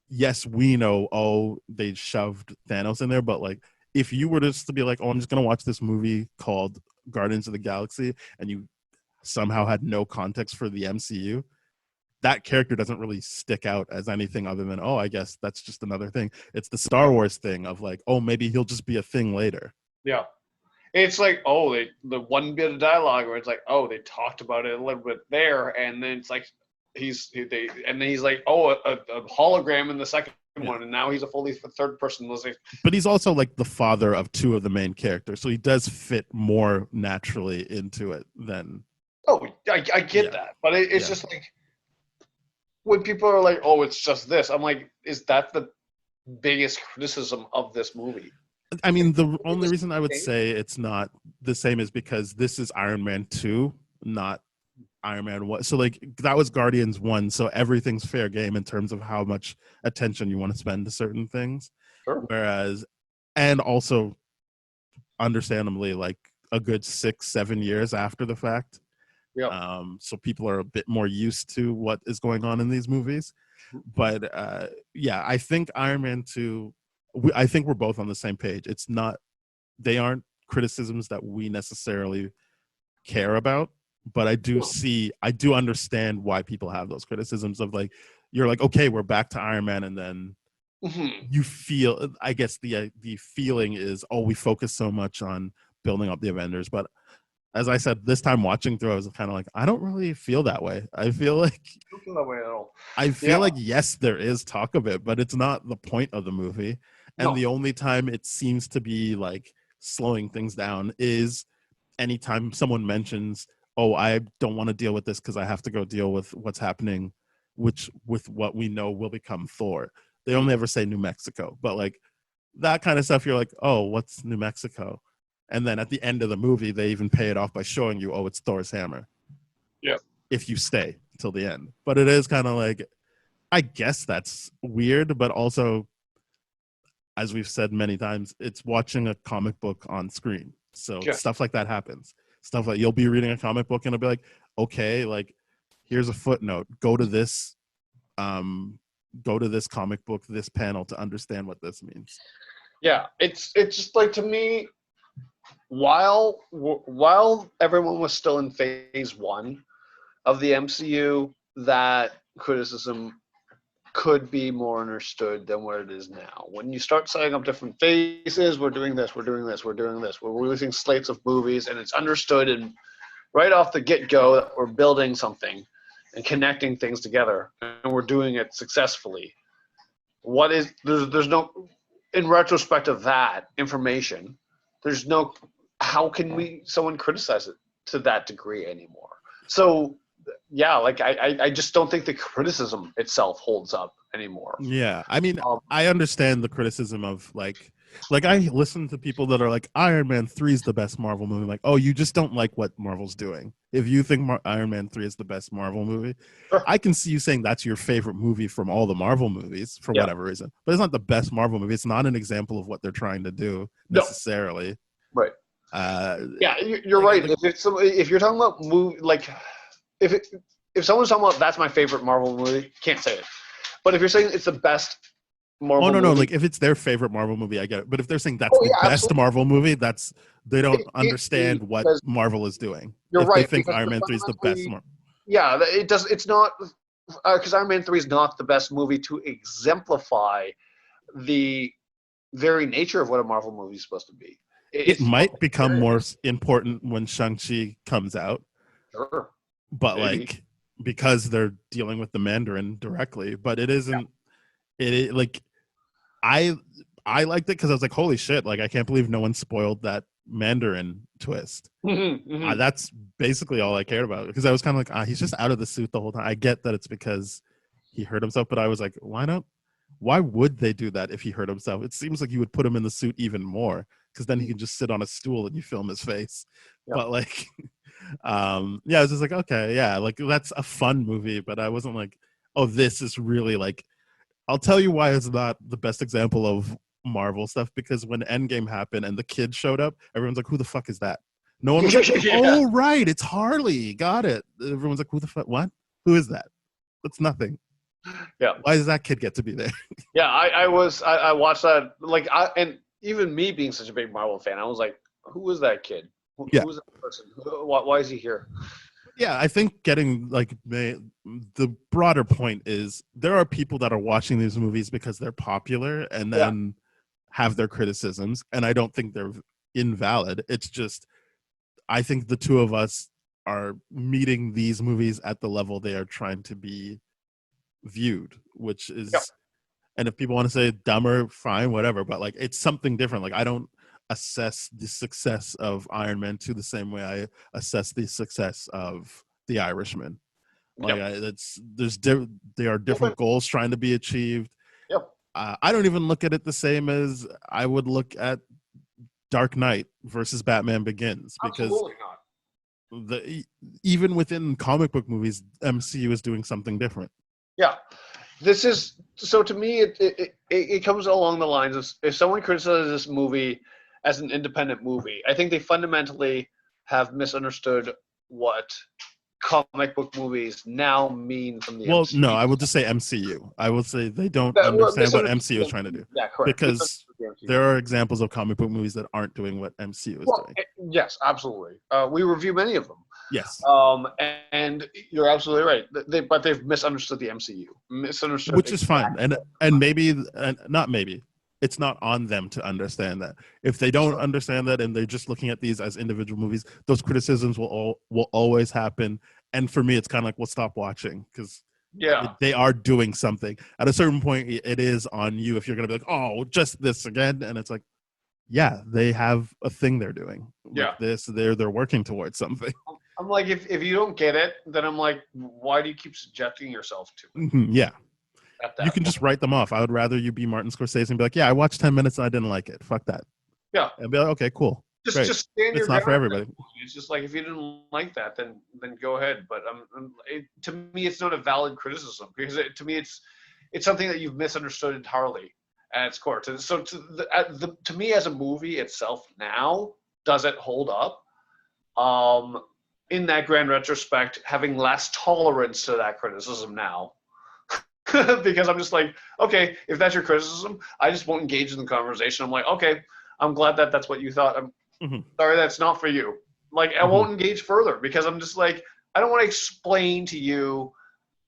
yes, we know, oh, they shoved Thanos in there, but like, if you were just to be like, oh, I'm just gonna watch this movie called Guardians of the Galaxy, and you somehow had no context for the MCU, that character doesn't really stick out as anything other than, oh, I guess that's just another thing. It's the Star Wars thing of like, oh, maybe he'll just be a thing later. Yeah. It's like, oh, the one bit of dialogue where it's like, oh, they talked about it a little bit there, and then it's like and then he's like, oh, a hologram in the second one, and now he's a fully third person. But he's also like the father of two of the main characters, so he does fit more naturally into it than. Oh, I get that, but it's just like, when people are like, oh, it's just this, I'm like, is that the biggest criticism of this movie? I mean, the only reason I would say it's not the same is because this is Iron Man 2, not Iron Man 1. So, like, that was Guardians 1, so everything's fair game in terms of how much attention you want to spend to certain things. Sure. Whereas, and also, understandably, like, a good 6-7 years after the fact. Yeah. So people are a bit more used to what is going on in these movies. But I think Iron Man 2, I think we're both on the same page. It's not, they aren't criticisms that we necessarily care about, but I do understand why people have those criticisms of like, you're like, okay, we're back to Iron Man, and then you feel, I guess the feeling is, oh, we focus so much on building up the Avengers, but as I said, this time watching through, I was kind of like, I don't really feel that way. I feel like Don't feel that way at all. yes, there is talk of it, but it's not the point of the movie. And the only time it seems to be like slowing things down is anytime someone mentions, oh, I don't want to deal with this because I have to go deal with what's happening, with what we know will become Thor. They only ever say New Mexico, but like that kind of stuff, you're like, oh, what's New Mexico? And then at the end of the movie, they even pay it off by showing you, oh, it's Thor's hammer. Yeah. If you stay till the end. But it is kind of like, I guess that's weird, but also, as we've said many times, it's watching a comic book on screen. So stuff like that happens. Stuff like you'll be reading a comic book and it'll be like, okay, like here's a footnote. Go to this comic book, this panel to understand what this means. Yeah, it's just like, to me, while everyone was still in phase 1 of the MCU, that criticism could be more understood than what it is now. When you start setting up different phases, we're doing this, we're releasing slates of movies, and it's understood and right off the get-go that we're building something and connecting things together, and we're doing it successfully. There's no, in retrospect of that information, there's no, how can someone criticize it to that degree anymore? So yeah, like I just don't think the criticism itself holds up anymore. Yeah, I mean, I understand the criticism of like I listen to people that are like, Iron Man 3 is the best Marvel movie. Like, oh, you just don't like what Marvel's doing. If you think Iron Man 3 is the best Marvel movie, sure, I can see you saying that's your favorite movie from all the Marvel movies for whatever reason. But it's not the best Marvel movie. It's not an example of what they're trying to do necessarily. No. Right. Yeah, you're right. If you're talking about movie, like if someone's talking about that's my favorite Marvel movie, can't say it. But if you're saying it's the best Marvel movie, like if it's their favorite Marvel movie, I get it. But if they're saying that's the best absolutely. Marvel movie, they don't understand what Marvel is doing. You're if right. They think Iron Man 3 is the best Marvel. Yeah, it does. It's not, because Iron Man 3 is not the best movie to exemplify the very nature of what a Marvel movie is supposed to be. It might become more important when Shang-Chi comes out. Sure. But maybe. Like, because they're dealing with the Mandarin directly, but it isn't. It like, I liked it because I was like, holy shit! Like, I can't believe no one spoiled that Mandarin twist. That's basically all I cared about, because I was kind of like, he's just out of the suit the whole time. I get that it's because he hurt himself, but I was like, why not? Why would they do that if he hurt himself? It seems like you would put him in the suit even more, because then he can just sit on a stool and you film his face. Yep. But like, I was just like, okay, yeah, like that's a fun movie, but I wasn't like, oh, this is really like, I'll tell you why it's not the best example of Marvel stuff, because when Endgame happened and the kid showed up, everyone's like, who the fuck is that? No one was like, oh, right, it's Harley, got it. Everyone's like, who the fuck, what? Who is that? That's nothing. Yeah. Why does that kid get to be there? Yeah, I watched that, like, and even me being such a big Marvel fan, I was like, who is that kid? Who is that person? Why is he here? Yeah, I think getting like the broader point is there are people that are watching these movies because they're popular and then have their criticisms, and I don't think they're invalid. It's just, I think the two of us are meeting these movies at the level they are trying to be viewed, which is, and if people want to say dumber, fine, whatever, but like it's something different. Like, I don't assess the success of Iron Man 2 the same way I assess the success of The Irishman. Like, there are different goals trying to be achieved. I don't even look at it the same as I would look at Dark Knight versus Batman Begins, because even within comic book movies, MCU is doing something different. Yeah. This is, so to me, it comes along the lines of, if someone criticizes this movie as an independent movie, I think they fundamentally have misunderstood what comic book movies now mean from the Well, MCU. no, I will just say MCU. I will say they don't Well, understand what misunderstood MCU is trying to do. Yeah, correct. Because Misunderstood the MCU. there are examples of comic book movies that aren't doing what MCU is doing. Yes, absolutely. We review many of them. Yes. And you're absolutely right. But they've misunderstood the MCU. Misunderstood. Which is fine. And maybe, not maybe, it's not on them to understand that. If they don't understand that and they're just looking at these as individual movies, those criticisms will always happen. And for me, it's kind of like, well, stop watching, because they are doing something. At a certain point, it is on you if you're going to be like, oh, just this again. And it's like, yeah, they have a thing they're doing. Like this, they're working towards something. I'm like, if you don't get it, then I'm like, why do you keep subjecting yourself to it? Yeah. You can just write them off. I would rather you be Martin Scorsese and be like, yeah, I watched 10 minutes and I didn't like it. Fuck that. Yeah. And be like, okay, cool. Just stand it's not for everybody. It's just like, if you didn't like that, then go ahead. But to me, it's not a valid criticism, because to me, it's something that you've misunderstood entirely at its core. So to me, as a movie itself now, does it hold up? In that grand retrospect, having less tolerance to that criticism now. Because I'm just like, okay, if that's your criticism, I just won't engage in the conversation. I'm like, okay, I'm glad that that's what you thought. I'm sorry, that's not for you. Like, I won't engage further, because I'm just like, I don't want to explain to you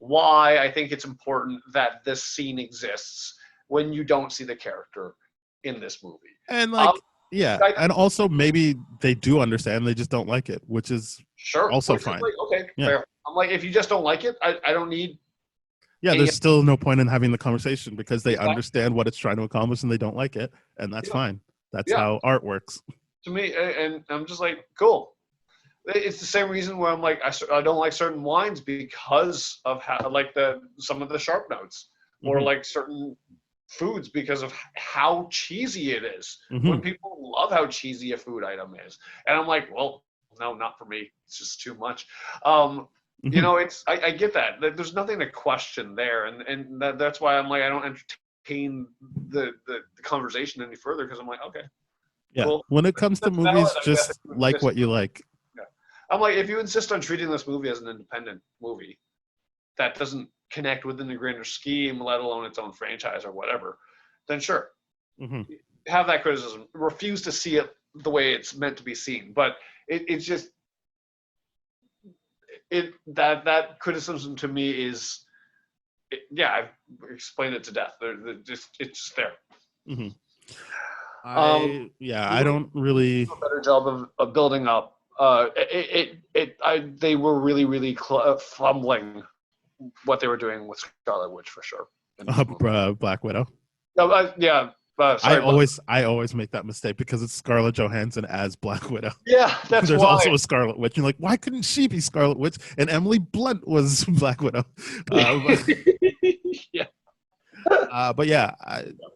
why I think it's important that this scene exists when you don't see the character in this movie. And like, and also maybe they do understand, they just don't like it, which is also fine. Like, okay, fair. I'm like, if you just don't like it, I don't need. Yeah, there's still no point in having the conversation, because they understand what it's trying to accomplish and they don't like it, and that's fine. That's how art works. To me, and I'm just like, cool. It's the same reason where I'm like, I don't like certain wines because of how, like, some of the sharp notes, or like certain foods because of how cheesy it is. When people love how cheesy a food item is, and I'm like, well, no, not for me. It's just too much. You know, I get that. There's nothing to question there, and that's why I'm like, I don't entertain the conversation any further, because I'm like, okay. Yeah. Well, when it comes to movies, just like what you like. Yeah. I'm like, if you insist on treating this movie as an independent movie that doesn't connect within the grander scheme, let alone its own franchise or whatever, then sure. Have that criticism. Refuse to see it the way it's meant to be seen. But it's just that criticism to me is, I've explained it to death. It's just there. I don't really do a better job of building up. They were really fumbling what they were doing with Scarlet Witch, for sure. Black Widow. Sorry, I always make that mistake, because it's Scarlett Johansson as Black Widow. Yeah, that's There's why. also a Scarlet Witch. You're like, why couldn't she be Scarlet Witch? And Emily Blunt was Black Widow. But yeah,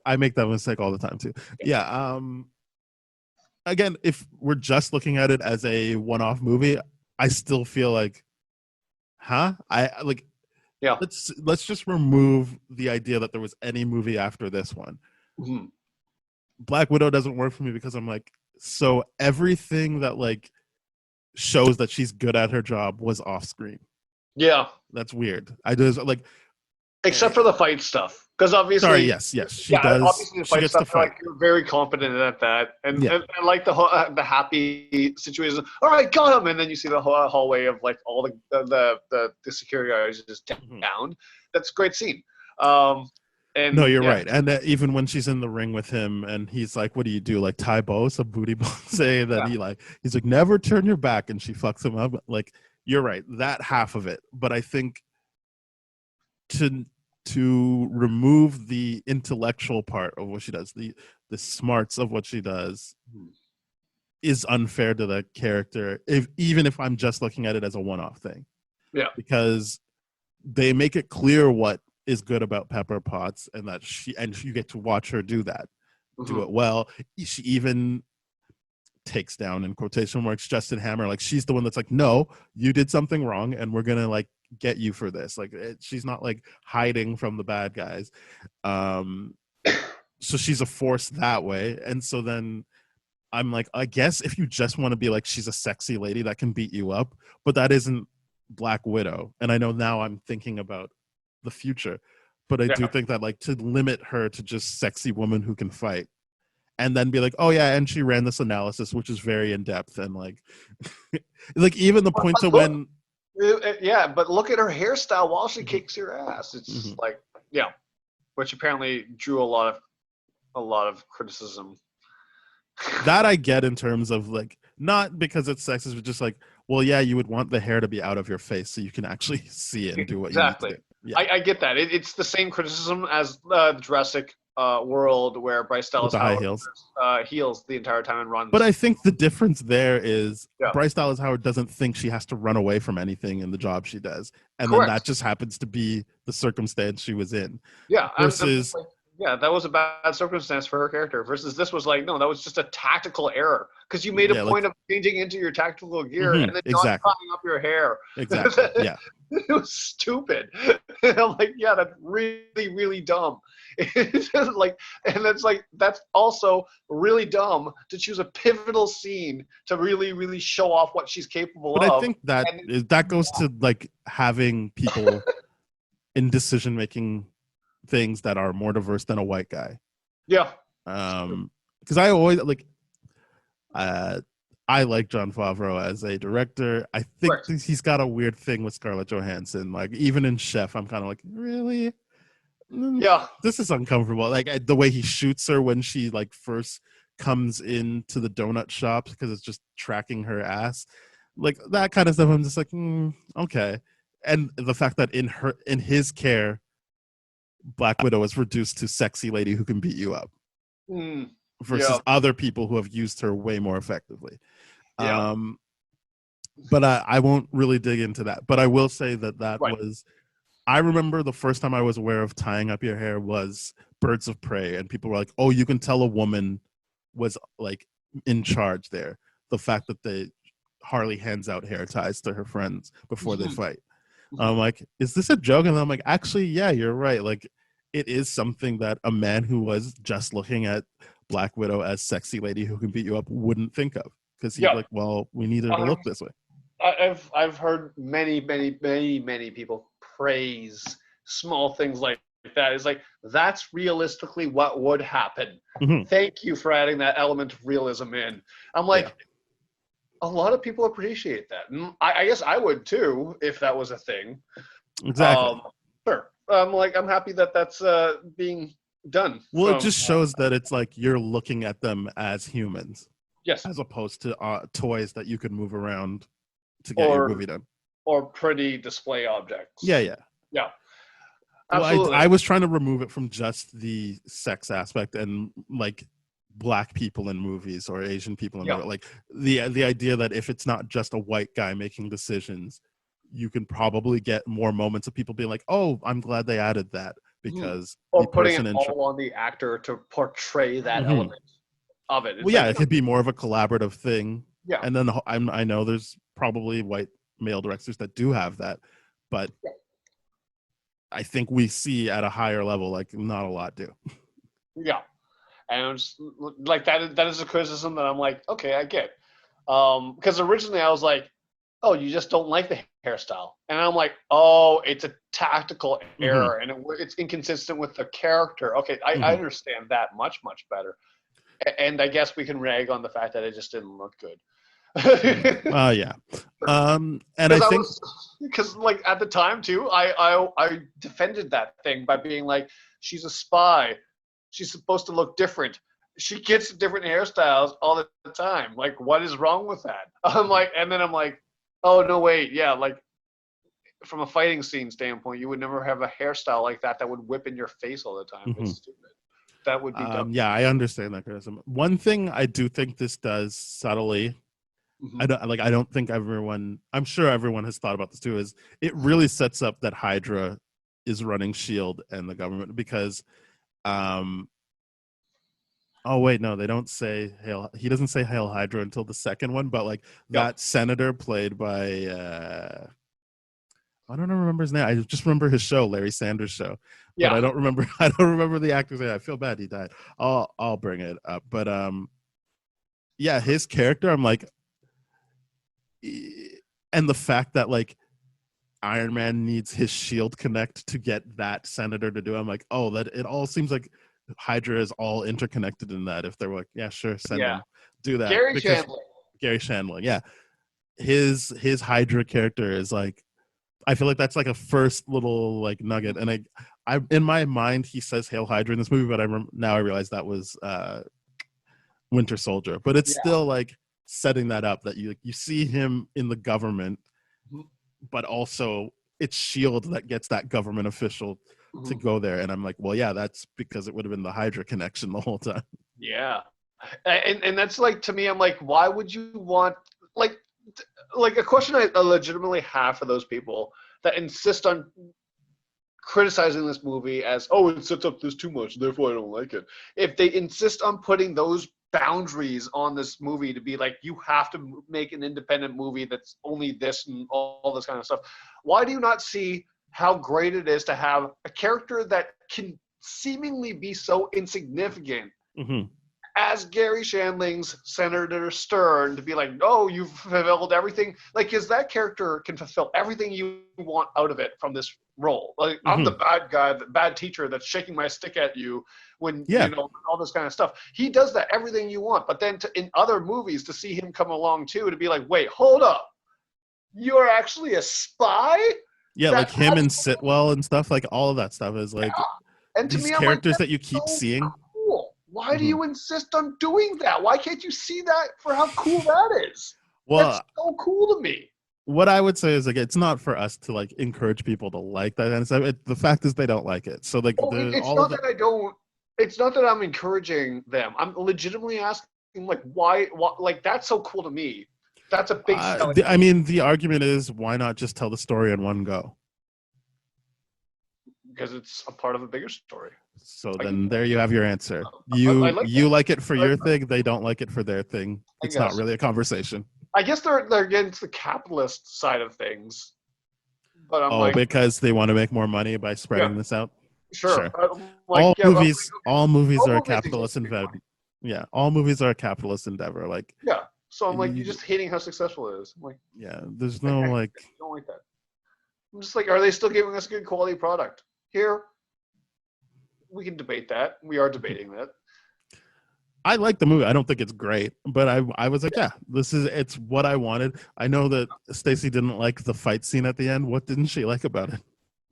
I make that mistake all the time too. Yeah. Again, if we're just looking at it as a one-off movie, I still feel like, let's just remove the idea that there was any movie after this one. Black Widow doesn't work for me, because I'm like, so everything that like shows that she's good at her job was off screen. Yeah, that's weird. I just like, except for the fight stuff, because obviously, yes, she does. Obviously, the fight stuff, like, you're very confident at that, and I like the happy situation. All right, got him, and then you see the hallway of like all the security guys just down. That's a great scene. And no, you're right. And even when she's in the ring with him, and he's like, "What do you do? Like Tai Bo, some booty ball?" Say that he's like, "Never turn your back," and she fucks him up. Like, you're right, that half of it. But I think to remove the intellectual part of what she does, the smarts of what she does, is unfair to the character. Even if I'm just looking at it as a one-off thing, because they make it clear what is good about Pepper Potts, and that you get to watch her do that, do it well. She even takes down, in quotation marks, Justin Hammer. Like, she's the one that's like, no, you did something wrong, and we're gonna like get you for this. Like, she's not like hiding from the bad guys. So she's a force that way. And so then I'm like, I guess if you just want to be like, she's a sexy lady that can beat you up, but that isn't Black Widow, and I know now I'm thinking about the future, but I do think that like to limit her to just sexy woman who can fight, and then be like, oh yeah, and she ran this analysis which is very in depth and like, like even the point to when. Yeah, but look at her hairstyle while she kicks your ass. It's like, yeah, which apparently drew a lot of criticism. That I get in terms of like, not because it's sexist, but just like, well, yeah, you would want the hair to be out of your face so you can actually see it and do what you need to do. Yeah. I get that. It's the same criticism as the Jurassic World, where Bryce Dallas Howard heals the entire time and runs. But I think the difference there is Bryce Dallas Howard doesn't think she has to run away from anything in the job she does, and then that just happens to be the circumstance she was in. Yeah, versus. That was a bad circumstance for her character. Versus this was like, no, that was just a tactical error because you made a point of changing into your tactical gear and then not tying up your hair. Exactly. Yeah. It was stupid. And I'm like, yeah, that's really, really dumb. It's just like, and it's like, that's also really dumb to choose a pivotal scene to really, really show off what she's capable of. But I think that goes to like having people in decision-making things that are more diverse than a white guy. Yeah. Because I always like, I like Jon Favreau as a director. I think he's got a weird thing with Scarlett Johansson. Like even in Chef, I'm kind of like, really? Yeah. This is uncomfortable. Like the way he shoots her when she like first comes into the donut shop because it's just tracking her ass, like that kind of stuff. I'm just like, okay. And the fact that in his care, Black Widow is reduced to sexy lady who can beat you up versus other people who have used her way more effectively. Yeah. But I won't really dig into that. But I will say that was, I remember the first time I was aware of tying up your hair was Birds of Prey. And people were like, oh, you can tell a woman was like in charge there. The fact that Harley hands out hair ties to her friends before they fight. I'm like, is this a joke? And I'm like, actually, yeah, you're right. Like, it is something that a man who was just looking at Black Widow as sexy lady who can beat you up wouldn't think of. Because he's like, well, we need her to look this way. I've heard many people praise small things like that. It's like, that's realistically what would happen. Thank you for adding that element of realism in. I'm like, a lot of people appreciate that. I guess I would too if that was a thing. Exactly. Sure. I'm happy that that's being done. Well, it just shows that it's like you're looking at them as humans. Yes. As opposed to toys that you could move around to get your movie done. Or pretty display objects. Yeah. Absolutely. Well, I was trying to remove it from just the sex aspect and like Black people in movies or Asian people in movies. Like the idea that if it's not just a white guy making decisions, you can probably get more moments of people being like, oh, I'm glad they added that because or putting it all on the actor to portray that element of it. It's well, it could be more of a collaborative thing. Yeah. And then I know there's probably white male directors that do have that, but I think we see at a higher level, like not a lot do. Yeah. And it's like that is a criticism that I'm like, okay, I get. Because originally I was like, oh, you just don't like the hairstyle. And I'm like, oh, it's a tactical error and it's inconsistent with the character. Okay, I understand that much better. And I guess we can rag on the fact that it just didn't look good. Yeah. And I think because like at the time too, I defended that thing by being like, she's a spy. She's supposed to look different. She gets different hairstyles all the time. Like, what is wrong with that? I'm like, oh no, wait, yeah, like from a fighting scene standpoint, you would never have a hairstyle like that would whip in your face all the time. It's stupid. That would be dumb. Yeah, I understand that criticism. One thing I do think this does subtly, I don't think everyone, I'm sure everyone has thought about this too, is it really sets up that Hydra is running SHIELD and the government because oh wait, no, they don't say he doesn't say Hail Hydra until the second one, but like that senator played by I don't remember his name. I just remember his show, Larry Sanders Show. Yeah. But I don't remember the actor's name. I feel bad he died. I'll bring it up. But his character, I'm like, and the fact that like Iron Man needs his shield connect to get that senator to do it. I'm like, oh, that it all seems like Hydra is all interconnected in that. If they're like, yeah, sure, send them, do that. Gary because Shandling. Gary Shandling, yeah, his Hydra character is like, I feel like that's like a first little like nugget, and I in my mind he says Hail Hydra in this movie, but now I realize that was Winter Soldier, but it's still like setting that up that you see him in the government, but also it's Shield that gets that government official to go there, and I'm like, well, yeah, that's because it would have been the Hydra connection the whole time. Yeah, and that's like, to me, I'm like, why would you want like a question I legitimately have for those people that insist on criticizing this movie as, oh, it sets up this too much, therefore I don't like it. If they insist on putting those boundaries on this movie to be like, you have to make an independent movie that's only this and all this kind of stuff, why do you not see how great it is to have a character that can seemingly be so insignificant as Gary Shandling's Senator Stern, to be like, oh, you've fulfilled everything. Like, because that character can fulfill everything you want out of it from this role. Like, I'm the bad guy, the bad teacher that's shaking my stick at you when, you know, all this kind of stuff. He does that, everything you want. But then in other movies, to see him come along too, to be like, wait, hold up. You're actually a spy? Yeah, like him and Sitwell and stuff, like all of that stuff is like, and to these me, characters like, that you keep seeing. Cool. Why do you insist on doing that? Why can't you see that for how cool that is? Well, that's so cool to me. What I would say is, like, it's not for us to like encourage people to like that and stuff. The fact is they don't like it. So like, it's not that I don't. It's not that I'm encouraging them. I'm legitimately asking, like, why? Like, that's so cool to me. That's a big. I mean, the argument is, why not just tell the story in one go? Because it's a part of a bigger story. So then there you have your answer. You like it for your thing. They don't like it for their thing. It's not really a conversation. I guess they're against the capitalist side of things. But I'm like, because they want to make more money by spreading this out. Sure. Like, all movies are a capitalist endeavor. Yeah, all movies are a capitalist endeavor. Like, yeah. So I'm like, you're just hating how successful it is. I'm like, yeah, there's no like. I don't like that. I'm just like, are they still giving us a good quality product? Here, we can debate that. We are debating that. I like the movie. I don't think it's great, but I was like, yeah, it's what I wanted. I know that Stacey didn't like the fight scene at the end. What didn't she like about it?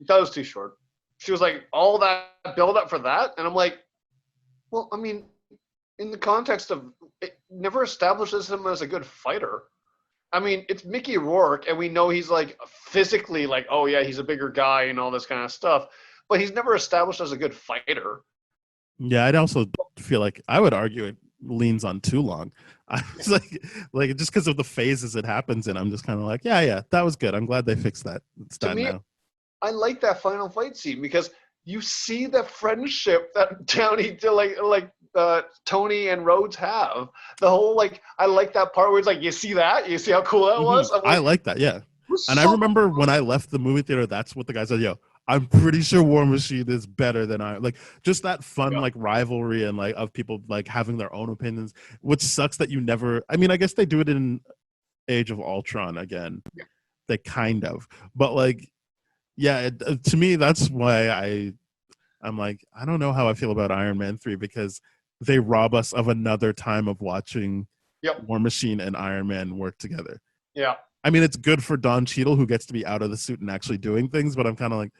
I thought it was too short. She was like, all that build up for that? And I'm like, well, I mean, in the context of, it never establishes him as a good fighter. I mean, it's Mickey Rourke, and we know he's like physically like, oh yeah, he's a bigger guy and all this kind of stuff. But he's never established as a good fighter. Yeah, I'd also feel like I would argue it leans on too long. I was like just because of the phases it happens in, I'm just kind of like, yeah, that was good. I'm glad they fixed that. It's done now. I like that final fight scene because you see the friendship that Downey Tony and Rhodes have. The whole I like that part where it's like, you see that? You see how cool that was? I like that, yeah. And I remember when I left the movie theater, that's what the guy said, yo, I'm pretty sure War Machine is better than just that fun rivalry and of people having their own opinions, which sucks that you never, I mean, I guess they do it in Age of Ultron again. Yeah. They kind of, but to me, that's why I'm like, I don't know how I feel about Iron Man 3 because they rob us of another time of watching War Machine and Iron Man work together. Yeah. I mean, it's good for Don Cheadle, who gets to be out of the suit and actually doing things, but I'm kind of like,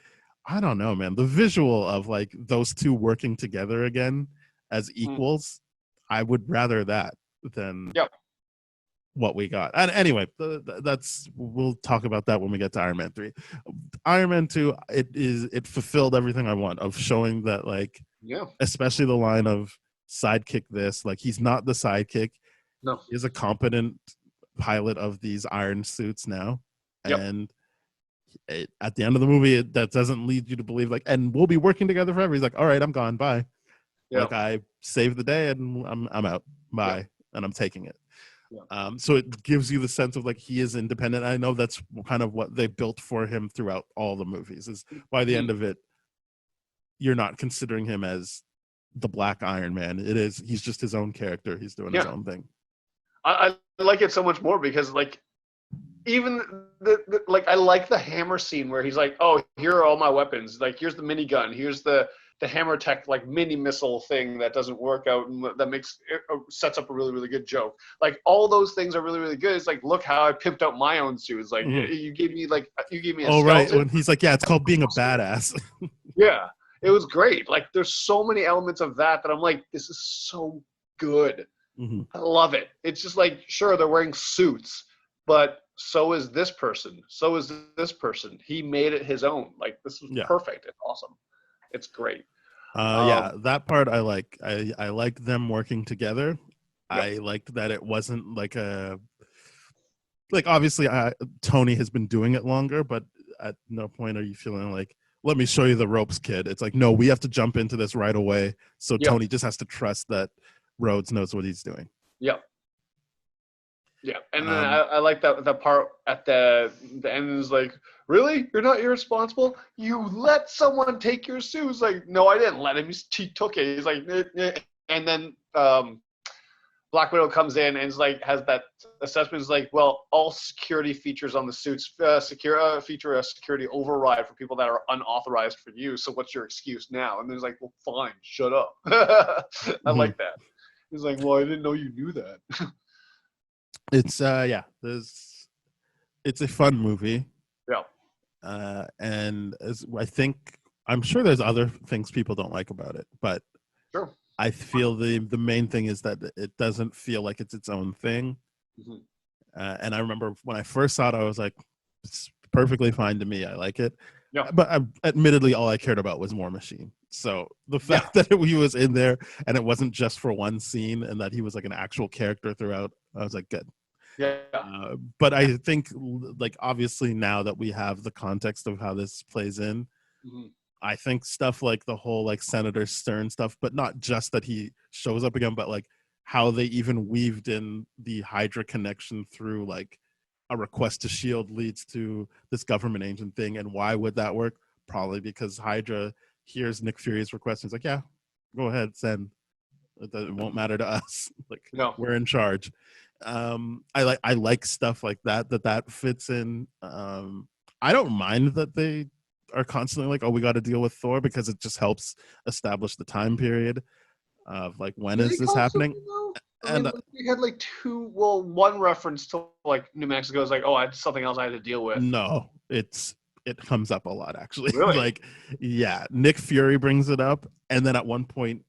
I don't know, man. The visual of those two working together again as equals, I would rather that than what we got. And anyway, we'll talk about that when we get to Iron Man 3. Iron Man 2, it fulfilled everything I want of showing that especially the line of sidekick this, he's not the sidekick. No. He's a competent pilot of these iron suits now. And at the end of the movie, that doesn't lead you to believe and we'll be working together forever. He's like, all right, I'm gone. Bye. I saved the day and I'm out. Bye. And I'm taking it. So it gives you the sense of he is independent. I know that's kind of what they built for him throughout all the movies is by the end of it, you're not considering him as the Black Iron Man. He's just his own character. He's doing his own thing. I like it so much more because even the like I like the hammer scene where he's like, oh, here are all my weapons. Like here's the minigun, here's the hammer tech like mini missile thing that doesn't work out and that makes sets up a really really good joke. Like all those things are really really good. It's like, look how I pimped out my own suit. It's like you gave me a oh right, skeleton. when he's like, yeah, it's called being a badass. Yeah, it was great. Like there's so many elements of that I'm like, this is so good. I love it. It's just like, sure, they're wearing suits, but so is this person. So is this person. He made it his own. Like this is perfect. It's awesome. It's great. Yeah, that part I like. I liked them working together. Yep. I liked that it wasn't like obviously Tony has been doing it longer, but at no point are you feeling like, let me show you the ropes, kid. It's like, no, we have to jump into this right away. So Tony just has to trust that Rhodes knows what he's doing. Yep. Yeah, and then I like that part at the end is like, really? You're not irresponsible? You let someone take your suit? It's like, no, I didn't let him. He took it. He's like, and then Black Widow comes in and is like, has that assessment. Is like, well, all security features on the suits feature a security override for people that are unauthorized for use. So what's your excuse now? And there's like, well, fine, shut up. I like that. He's like, well, I didn't know you knew that. It's it's a fun movie. Yeah. And I'm sure there's other things people don't like about it, but sure. I feel the main thing is that it doesn't feel like it's its own thing. And I remember when I first saw it, I was like, it's perfectly fine to me. I like it. Yeah. But admittedly, all I cared about was War Machine. So the fact that he was in there and it wasn't just for one scene and that he was like an actual character throughout, I was like, good. Yeah. But I think, like, obviously now that we have the context of how this plays in, I think stuff like the whole like Senator Stern stuff, but not just that he shows up again, but like how they even weaved in the Hydra connection through like a request to S.H.I.E.L.D. leads to this government agent thing. And why would that work? Probably because Hydra hears Nick Fury's request and is like, yeah, go ahead, send. It won't matter to us. Like, we're in charge. I like stuff like that fits in. I don't mind that they are constantly like, oh, we got to deal with Thor, because it just helps establish the time period of like, when is this happening? And we had like one reference to like New Mexico is like, oh, I had something else I had to deal with. No, it comes up a lot actually. Really? Like, yeah, Nick Fury brings it up, and then at one point,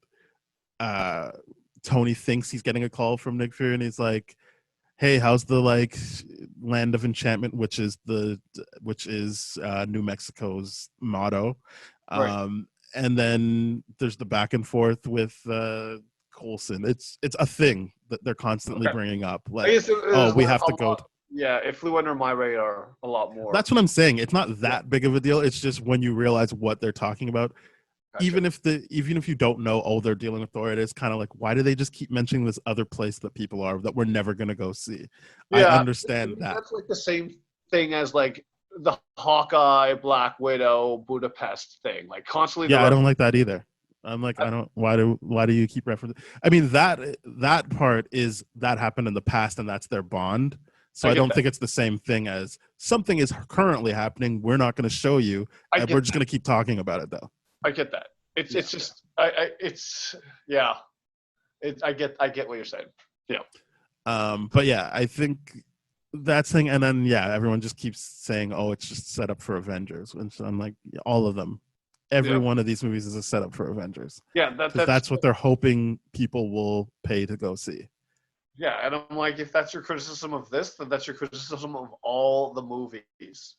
Tony thinks he's getting a call from Nick Fury, and he's like, hey, how's the like Land of Enchantment, which is New Mexico's motto. Right. And then there's the back and forth with Coulson. It's a thing that they're constantly bringing up. Like, we have to go. Yeah, it flew under my radar a lot more. That's what I'm saying. It's not that big of a deal. It's just when you realize what they're talking about. Gotcha. Even if you don't know, they're dealing with Thor, it is kind of like, why do they just keep mentioning this other place that people are that we're never going to go see? Yeah, I understand that. That's like the same thing as like the Hawkeye, Black Widow, Budapest thing. Like constantly. Yeah, I don't like that either. I'm like, I don't. Why do you keep referencing? I mean, that part is that happened in the past, and that's their bond. So I don't think it's the same thing as something is currently happening. We're not going to show you, and we're just going to keep talking about it though. I get that. It's just I get what you're saying. Yeah. But yeah, I think that's thing, and then everyone just keeps saying, "Oh, it's just set up for Avengers," and so I'm like, all of them. Every one of these movies is a setup for Avengers. Yeah, that's what they're hoping people will pay to go see. Yeah, and I'm like, if that's your criticism of this, then that's your criticism of all the movies.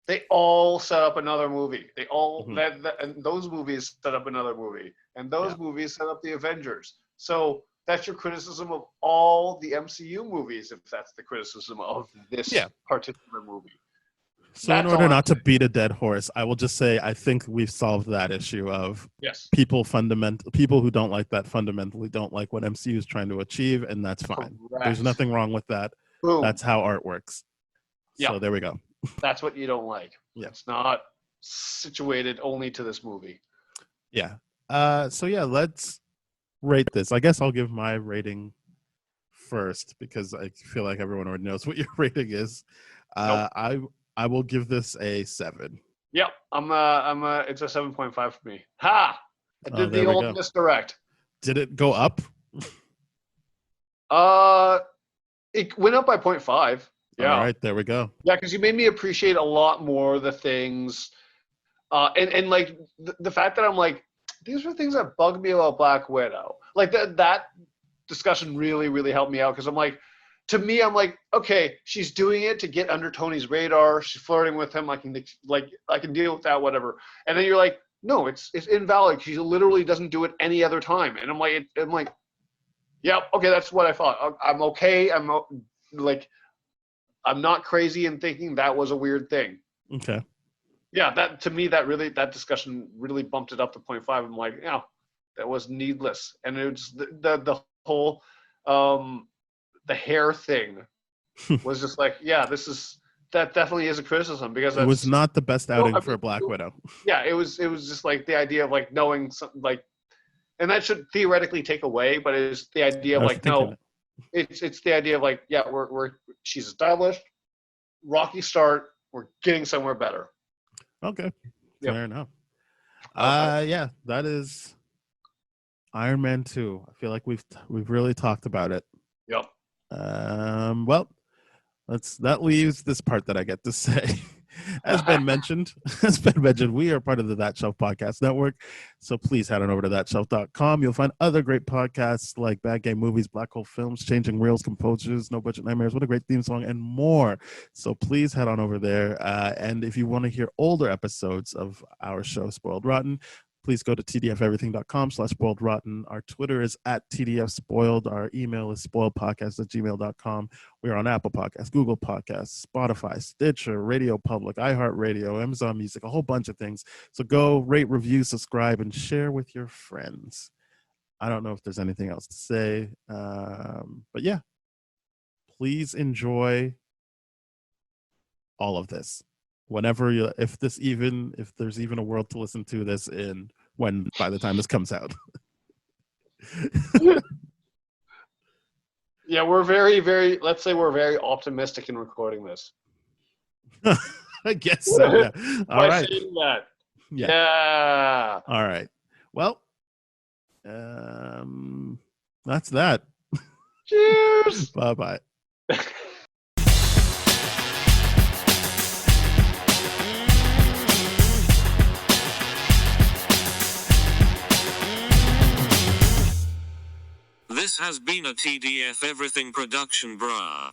They all set up another movie. They all and those movies set up another movie, and those movies set up the Avengers. So that's your criticism of all the MCU movies, if that's the criticism of this particular movie. So in order not to beat a dead horse, I will just say I think we've solved that issue of people who don't like that fundamentally don't like what MCU is trying to achieve, and that's fine. Correct. There's nothing wrong with that. Boom. That's how art works. So there we go. That's what you don't like. Yeah. It's not situated only to this movie. Yeah. So let's rate this. I guess I'll give my rating first because I feel like everyone already knows what your rating is. I will give this a 7. Yep, it's a 7.5 for me. Ha! I did there the we old go. misdirect. Did it go up? It went up by 0.5. Yeah. All right, there we go. Yeah, because you made me appreciate a lot more the things, and like the fact that I'm like, these are things that bug me about Black Widow. Like that discussion really, really helped me out because I'm like, to me, I'm like, okay, she's doing it to get under Tony's radar. She's flirting with him. I can deal with that, whatever. And then you're like, no, it's invalid. She literally doesn't do it any other time. And I'm like, yeah, okay, that's what I thought. I'm okay. I'm not crazy in thinking that was a weird thing. Okay. Yeah, that to me, that discussion really bumped it up to 0.5. I'm like, yeah, that was needless. And it's the whole the hair thing was just like, yeah, that definitely is a criticism because it was not the best outing for Black Widow. Yeah, it was just like the idea of like knowing something like, and that should theoretically take away, but it's the idea of like, no, it's the idea of like, yeah, she's established, rocky start, we're getting somewhere better. Okay, yep. Fair enough. Yeah, that is Iron Man 2. I feel like we've really talked about it. Yep. Well, that leaves this part that I get to say. As Ben mentioned, we are part of the That Shelf Podcast Network. So please head on over to thatshelf.com. You'll find other great podcasts like Bad Game Movies, Black Hole Films, Changing Reels, Composers, No Budget Nightmares, What a Great Theme Song, and more. So please head on over there. And if you want to hear older episodes of our show, Spoiled Rotten, please go to tdfeverything.com/spoiledrotten. Our Twitter is @tdfspoiled. Our email is spoiledpodcast@gmail.com. We're on Apple Podcasts, Google Podcasts, Spotify, Stitcher, Radio Public, iHeartRadio, Amazon Music, a whole bunch of things. So go rate, review, subscribe, and share with your friends. I don't know if there's anything else to say. But yeah, please enjoy all of this. Whenever if there's even a world to listen to this in by the time this comes out. Yeah, we're very, very, let's say we're very optimistic in recording this. I guess so, yeah. All right. Saying that. Yeah. All right. Well, that's that. Cheers. Bye-bye. This has been a TDF Everything production, brah.